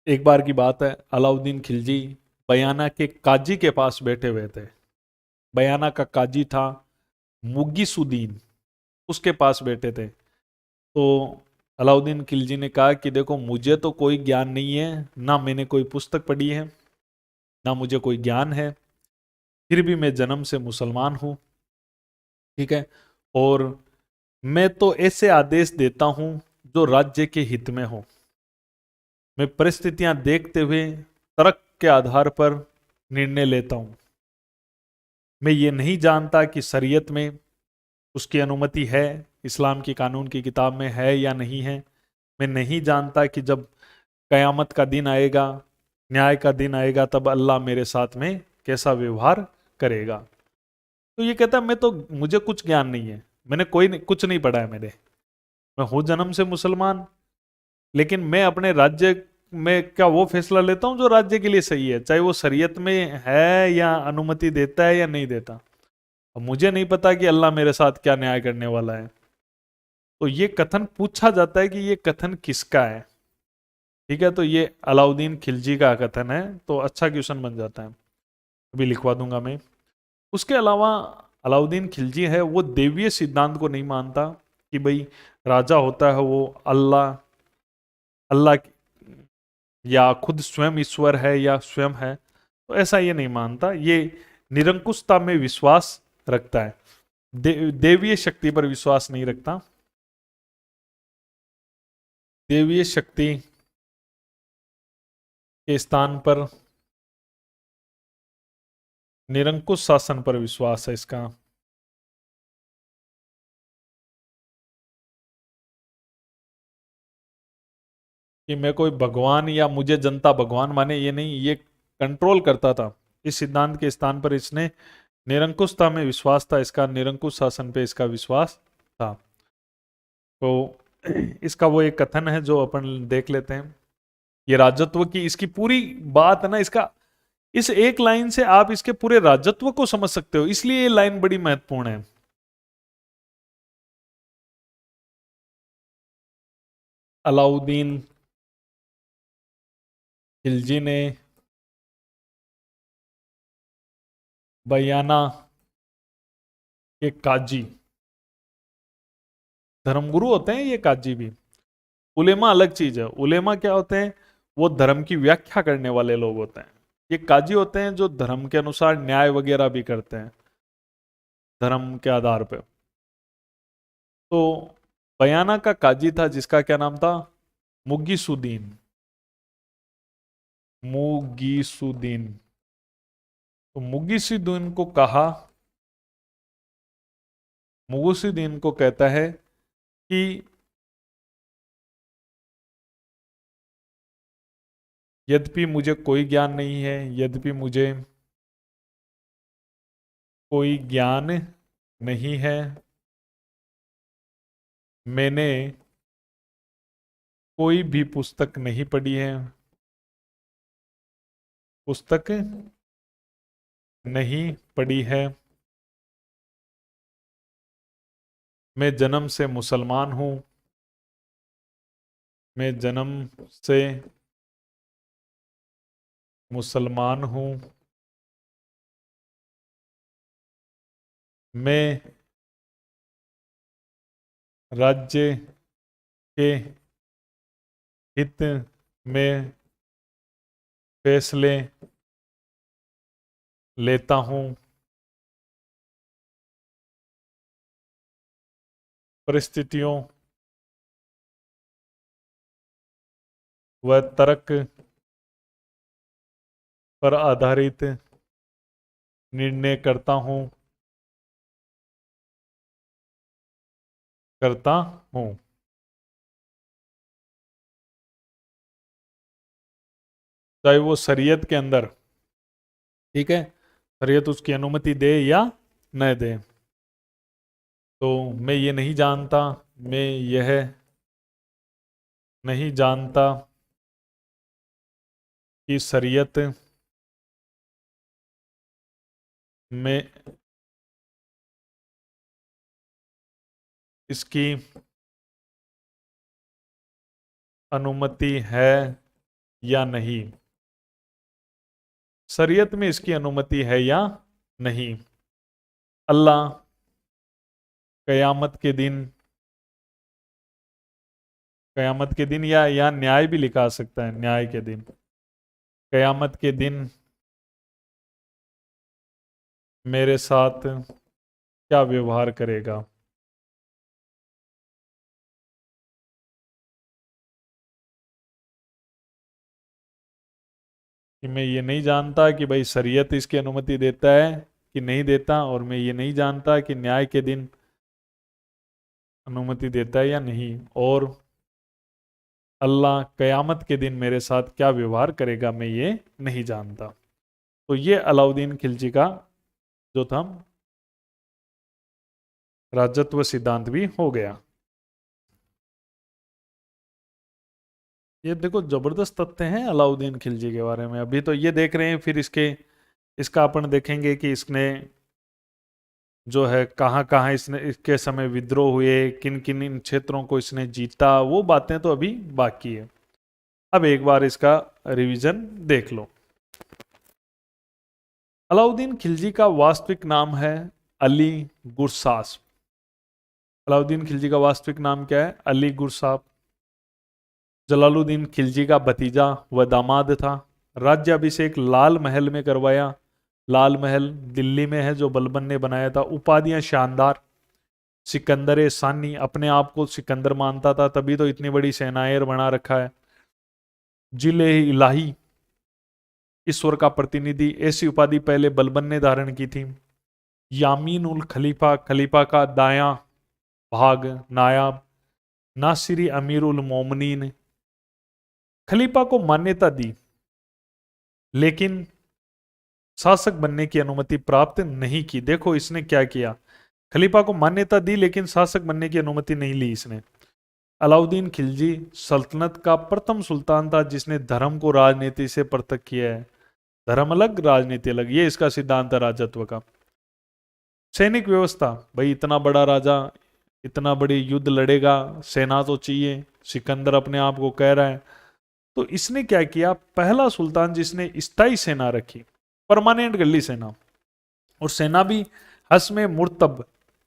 एक बार की बात है, अलाउद्दीन खिलजी बयाना के काजी के पास बैठे हुए थे। बयाना का काजी था मुगीसुद्दीन, उसके पास बैठे थे। तो अलाउद्दीन खिलजी ने कहा कि देखो, मुझे तो कोई ज्ञान नहीं है, ना मैंने कोई पुस्तक पढ़ी है, ना मुझे कोई ज्ञान है, फिर भी मैं जन्म से मुसलमान हूं। ठीक है, और मैं तो ऐसे आदेश देता हूं जो राज्य के हित में हो। मैं परिस्थितियां देखते हुए तर्क के आधार पर निर्णय लेता हूं। मैं ये नहीं जानता कि शरीयत में उसकी अनुमति है, इस्लाम की कानून की किताब में है या नहीं है। मैं नहीं जानता कि जब कयामत का दिन आएगा, न्याय का दिन आएगा, तब अल्लाह मेरे साथ में कैसा व्यवहार करेगा। तो ये कहता है मैं तो, मुझे कुछ ज्ञान नहीं है, मैंने कुछ नहीं पढ़ा है मेरे, मैं हूं जन्म से मुसलमान, लेकिन मैं अपने राज्य में क्या वो फैसला लेता हूं जो राज्य के लिए सही है, चाहे वो शरीयत में है या अनुमति देता है या नहीं देता। अब मुझे नहीं पता कि अल्लाह मेरे साथ क्या न्याय करने वाला है। तो ये कथन पूछा जाता है कि ये कथन किसका है। ठीक है, तो ये अलाउद्दीन खिलजी का कथन है, तो अच्छा क्वेश्चन बन जाता है, अभी लिखवा दूंगा मैं। उसके अलावा अलाउद्दीन खिलजी है वो देवीय सिद्धांत को नहीं मानता कि भाई राजा होता है वो अल्लाह, अल्लाह या खुद स्वयं ईश्वर है या स्वयं है, तो ऐसा ये नहीं मानता। ये निरंकुशता में विश्वास रखता है, देवीय शक्ति पर विश्वास नहीं रखता। देवीय शक्ति के स्थान पर निरंकुश शासन पर विश्वास है इसका। कि मैं कोई भगवान या मुझे जनता भगवान माने, ये नहीं, ये कंट्रोल करता था। इस सिद्धांत के स्थान पर इसने निरंकुशता में विश्वास था, इसका निरंकुश शासन पे इसका विश्वास था। तो इसका वो एक कथन है जो अपन देख लेते हैं। ये राजत्व की इसकी पूरी बात है ना, इसका इस एक लाइन से आप इसके पूरे राजत्व को समझ सकते हो, इसलिए ये लाइन बड़ी महत्वपूर्ण है। अलाउद्दीन खिलजी ने बयाना के काजी, धर्मगुरु होते हैं ये काजी भी, उलेमा अलग चीज है। उलेमा क्या होते हैं? वो धर्म की व्याख्या करने वाले लोग होते हैं। ये काजी होते हैं जो धर्म के अनुसार न्याय वगैरह भी करते हैं धर्म के आधार पे। तो बयाना का काजी था जिसका क्या नाम था? मुगीसुद्दीन। मुगीसुद्दीन। तो मुगीसुद्दीन को कहा, मुगीसुद्दीन को कहता है कि यद्यपि मुझे कोई ज्ञान नहीं है, यद्यपि मुझे कोई ज्ञान नहीं है, मैंने कोई भी पुस्तक नहीं पढ़ी है, पुस्तक नहीं पढ़ी है, मैं जन्म से मुसलमान हूं, मैं जन्म से मुसलमान हूं, मैं राज्य के हित में फैसले लेता हूं, परिस्थितियों व तर्क पर आधारित निर्णय करता हूं, करता हूं। चाहे वो शरीयत के अंदर, ठीक है, शरीयत उसकी अनुमति दे या न दे। तो मैं ये नहीं जानता, मैं यह नहीं जानता कि शरीयत में इसकी अनुमति है या नहीं, शरीयत में इसकी अनुमति है या नहीं। अल्लाह कयामत के दिन, कयामत के दिन या न्याय भी लिखा सकता है, न्याय के दिन, कयामत के दिन मेरे साथ क्या व्यवहार करेगा। कि मैं ये नहीं जानता कि भाई शरीयत इसकी अनुमति देता है कि नहीं देता, और मैं ये नहीं जानता कि न्याय के दिन अनुमति देता है या नहीं, और अल्लाह कयामत के दिन मेरे साथ क्या व्यवहार करेगा मैं ये नहीं जानता। तो ये अलाउद्दीन खिलजी का जो था राजत्व सिद्धांत भी हो गया। ये देखो जबरदस्त तथ्य हैं अलाउद्दीन खिलजी के बारे में। अभी तो ये देख रहे हैं, फिर इसका अपन देखेंगे कि इसने जो है कहाँ कहाँ इसने इसके समय विद्रोह हुए, किन किन इन क्षेत्रों को इसने जीता, वो बातें तो अभी बाकी है। अब एक बार इसका रिवीजन देख लो। अलाउद्दीन खिलजी का वास्तविक नाम है अली गुरसास। अलाउद्दीन खिलजी का वास्तविक नाम क्या है? अली गुरसाप। जलालुद्दीन खिलजी का भतीजा व दामाद था। राज्याभिषेक लाल महल में करवाया। लाल महल दिल्ली में है जो बलबन ने बनाया था। उपाधियां शानदार। सिकंदर सानी, अपने आप को सिकंदर मानता था, तभी तो इतनी बड़ी सेनाएं बना रखा है। जिले इलाही, ईश्वर का प्रतिनिधि, ऐसी उपाधि पहले बलबन ने धारण की थी। यामीन उल खलीफा, खलीफा का दायां भाग, नायाब। नासिरी अमीर उल मोमिनीन, खलीफा को मान्यता दी लेकिन शासक बनने की अनुमति प्राप्त नहीं की। देखो इसने क्या किया, खलीफा को मान्यता दी लेकिन शासक बनने की अनुमति नहीं ली इसने। अलाउद्दीन खिलजी सल्तनत का प्रथम सुल्तान था जिसने धर्म को राजनीति से पृथक किया है। धर्म अलग, राजनीति अलग, ये इसका सिद्धांत है राजत्व का। सैनिक व्यवस्था, भाई इतना बड़ा राजा, इतना बड़ी युद्ध लड़ेगा, सेना तो चाहिए, सिकंदर अपने आप को कह रहा है। तो इसने क्या किया, पहला सुल्तान जिसने स्थायी सेना रखी, परमानेंट कर ली सेना, और सेना भी हस्मे मुर्तब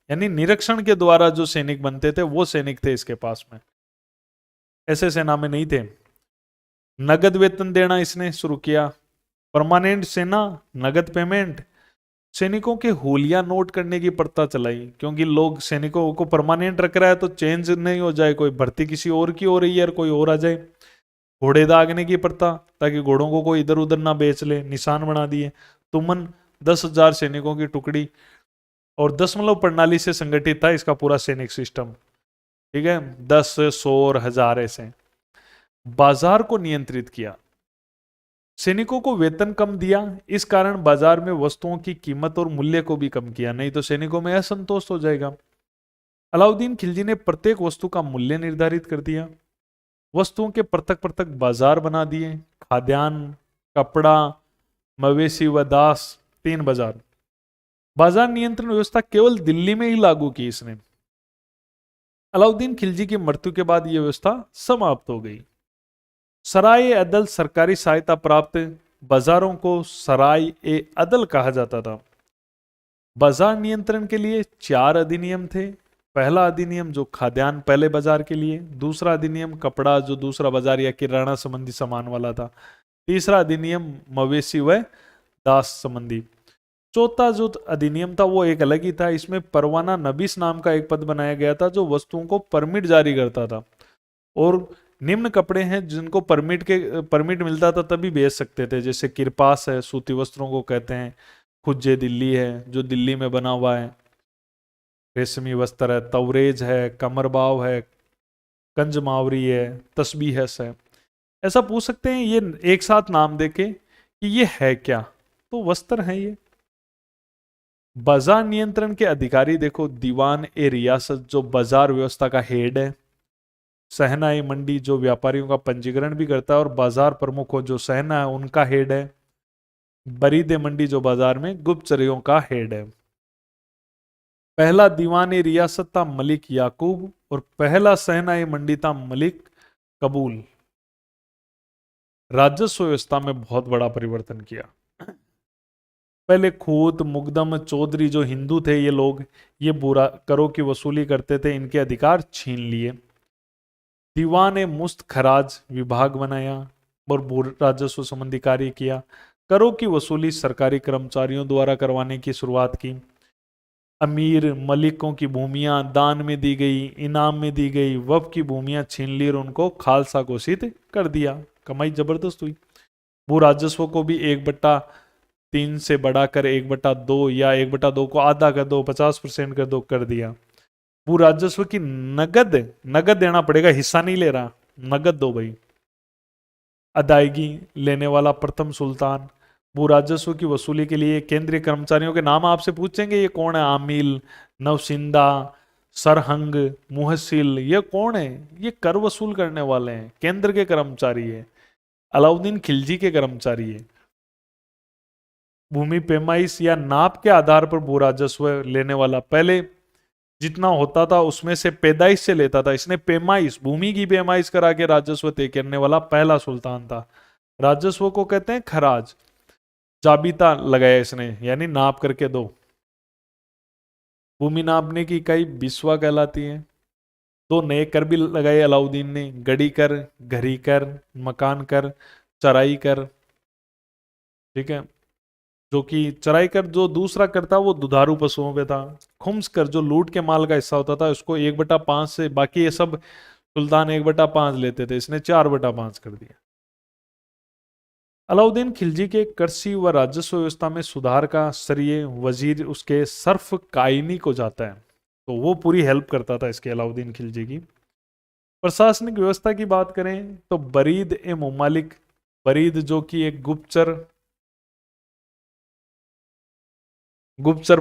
यानी निरीक्षण के द्वारा जो सैनिक बनते थे वो सैनिक थे इसके पास में, ऐसे सेना में नहीं थे। नगद वेतन देना इसने शुरू किया, परमानेंट सेना, नगद पेमेंट, सैनिकों के होलिया नोट करने की प्रथा चलाई, क्योंकि लोग सैनिकों को परमानेंट रख रहा है तो चेंज नहीं हो जाए, कोई भर्ती किसी और की हो रही है और कोई और आ जाए। घोड़े दागने की प्रथा, ताकि घोड़ों को कोई इधर उधर ना बेच ले, निशान बना दिए। तुमन 10,000 सैनिकों की टुकड़ी, और दशमलव प्रणाली से संगठित था इसका पूरा सैनिक सिस्टम, ठीक है, 10, 100 और 1000 ऐसे। बाजार को नियंत्रित किया, सैनिकों को वेतन कम दिया, इस कारण बाजार में वस्तुओं की कीमत और मूल्य को भी कम किया, नहीं तो सैनिकों में असंतोष हो जाएगा। अलाउद्दीन खिलजी ने प्रत्येक वस्तु का मूल्य निर्धारित कर दिया, वस्तुओं के पृथक पृथक बाजार बना दिए, खाद्यान्न, कपड़ा, मवेशी व दास, 3 बाजार। बाजार नियंत्रण व्यवस्था केवल दिल्ली में ही लागू की इसने। अलाउद्दीन खिलजी की मृत्यु के बाद यह व्यवस्था समाप्त हो गई। सराय अदल सरकारी सहायता प्राप्त बाजारों को सराय ए अदल कहा जाता था। बाजार नियंत्रण के लिए 4 अधिनियम थे। पहला अधिनियम जो खाद्यान्न पहले बाजार के लिए, दूसरा अधिनियम कपड़ा जो दूसरा बाजार या किराना संबंधी सामान वाला था, तीसरा अधिनियम मवेशी व दास संबंधी, चौथा जो अधिनियम था वो एक अलग ही था, इसमें परवाना नबीस नाम का एक पद बनाया गया था जो वस्तुओं को परमिट जारी करता था, और निम्न कपड़े हैं जिनको परमिट मिलता था तभी बेच सकते थे, जैसे किरपास है, सूती वस्त्रों को कहते हैं, खुज्जे दिल्ली है जो दिल्ली में बना हुआ है, रेशमी वस्त्र है, तवरेज है, कमरबाव है, कंजमावरी है, तस्बीहस है। ऐसा पूछ सकते हैं ये एक साथ नाम देके कि ये है क्या, तो वस्त्र है ये। बाजार नियंत्रण के अधिकारी देखो, दीवान ए रियासत जो बाजार व्यवस्था का हेड है, सहना ए मंडी जो व्यापारियों का पंजीकरण भी करता है और बाजार प्रमुखों जो सहना है उनका हेड है, बरीद ए मंडी जो बाजार में गुप्तचरों का हेड है। पहला दीवान ए रियासत था मलिक याकूब और पहला सहना ए मंडी था मलिक कबूल। राजस्व व्यवस्था में बहुत बड़ा परिवर्तन किया। पहले खूत, मुकदम, चौधरी जो हिंदू थे ये लोग, ये बुरा करों की वसूली करते थे, इनके अधिकार छीन लिए। दीवान ए मुस्त खराज विभाग बनाया और राजस्व संबंधी कार्य किया। करों की वसूली सरकारी कर्मचारियों द्वारा करवाने की शुरुआत की। अमीर मलिकों की भूमियां दान में दी गई, इनाम में दी गई, वफ की भूमियां छीन ली और उनको खालसा घोषित कर दिया। कमाई जबरदस्त हुई। भू राजस्व को भी 1/3 से बढ़ाकर 1/2 या 1/2 को आधा कर दो, 50% कर दिया। भू राजस्व की नगद देना पड़ेगा, हिस्सा नहीं ले रहा, नगद दो भाई। अदायगी लेने वाला प्रथम सुल्तान। भू राजस्व की वसूली के लिए केंद्रीय कर्मचारियों के नाम आपसे पूछेंगे, ये कौन है? आमिल, नवसिंदा, सरहंग, मुहसिल, ये कौन है? ये कर वसूल करने वाले हैं, केंद्र के कर्मचारी है, अलाउद्दीन खिलजी के कर्मचारी है। भूमि पैमाइश या नाप के आधार पर भू राजस्व लेने वाला, पहले जितना होता था उसमें से पैदाइश से लेता था, इसने पैमाइश, भूमि की पैमाइश करा के राजस्व तय करने वाला पहला सुल्तान था। राजस्व को कहते हैं खराज। जाबिता लगाया इसने, यानी नाप करके दो। भूमि नापने की इकाई बिस्वा कहलाती है। 2 नए कर भी लगाए अलाउद्दीन ने, गड़ी कर, घरी कर, मकान कर, चराई कर, ठीक है, जो कि चराई कर जो दूसरा कर था वो दुधारू पशुओं पे था। खुम्स कर जो लूट के माल का हिस्सा होता था उसको 1/5 से, बाकी ये सब सुल्तान 1/5 लेते थे, इसने 4/5 कर दिया। अलाउद्दीन खिलजी के कृषि व राजस्व व्यवस्था में सुधार का श्रेय वजीर उसके सर्फ कायनी को जाता है, तो वो पूरी हेल्प करता था इसके, अलाउद्दीन खिलजी की। प्रशासनिक व्यवस्था की बात करें तो बरीद ए मुमालिक, बरीद जो कि एक गुप्तचर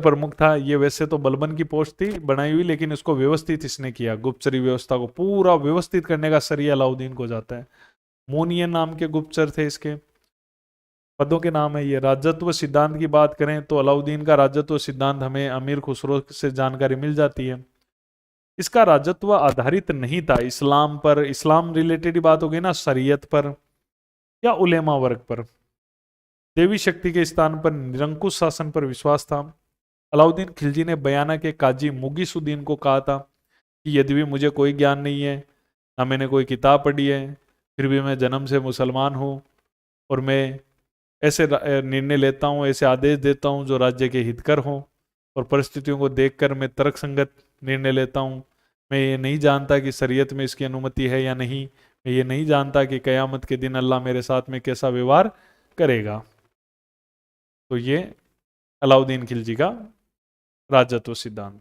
प्रमुख था, ये वैसे तो बलबन की पोस्ट थी बनाई हुई, लेकिन इसको व्यवस्थित इसने किया, गुप्तचरी व्यवस्था को पूरा व्यवस्थित करने का श्रेय अलाउद्दीन को जाता है। मोनियन नाम के गुप्तचर थे इसके, पदों के नाम है ये। राजत्व सिद्धांत की बात करें तो अलाउद्दीन का राजत्व सिद्धांत हमें अमीर खुसरो से जानकारी मिल जाती है। इसका राजत्व आधारित नहीं था इस्लाम पर, इस्लाम रिलेटेड ही बात हो गई ना, शरीयत पर या उलेमा वर्ग पर। देवी शक्ति के स्थान पर निरंकुश शासन पर विश्वास था। अलाउद्दीन खिलजी ने बयाना के काजी मुगीसुद्दीन को कहा था कि यदि भी मुझे कोई ज्ञान नहीं है, ना मैंने कोई किताब पढ़ी है, फिर भी मैं जन्म से मुसलमान हूँ और मैं ऐसे निर्णय लेता हूँ, ऐसे आदेश देता हूँ जो राज्य के हितकर हों, और परिस्थितियों को देखकर मैं तर्कसंगत निर्णय लेता हूँ। मैं ये नहीं जानता कि शरीयत में इसकी अनुमति है या नहीं, मैं ये नहीं जानता कि क़यामत के दिन अल्लाह मेरे साथ में कैसा व्यवहार करेगा। तो ये अलाउद्दीन खिलजी का राजत्व सिद्धांत।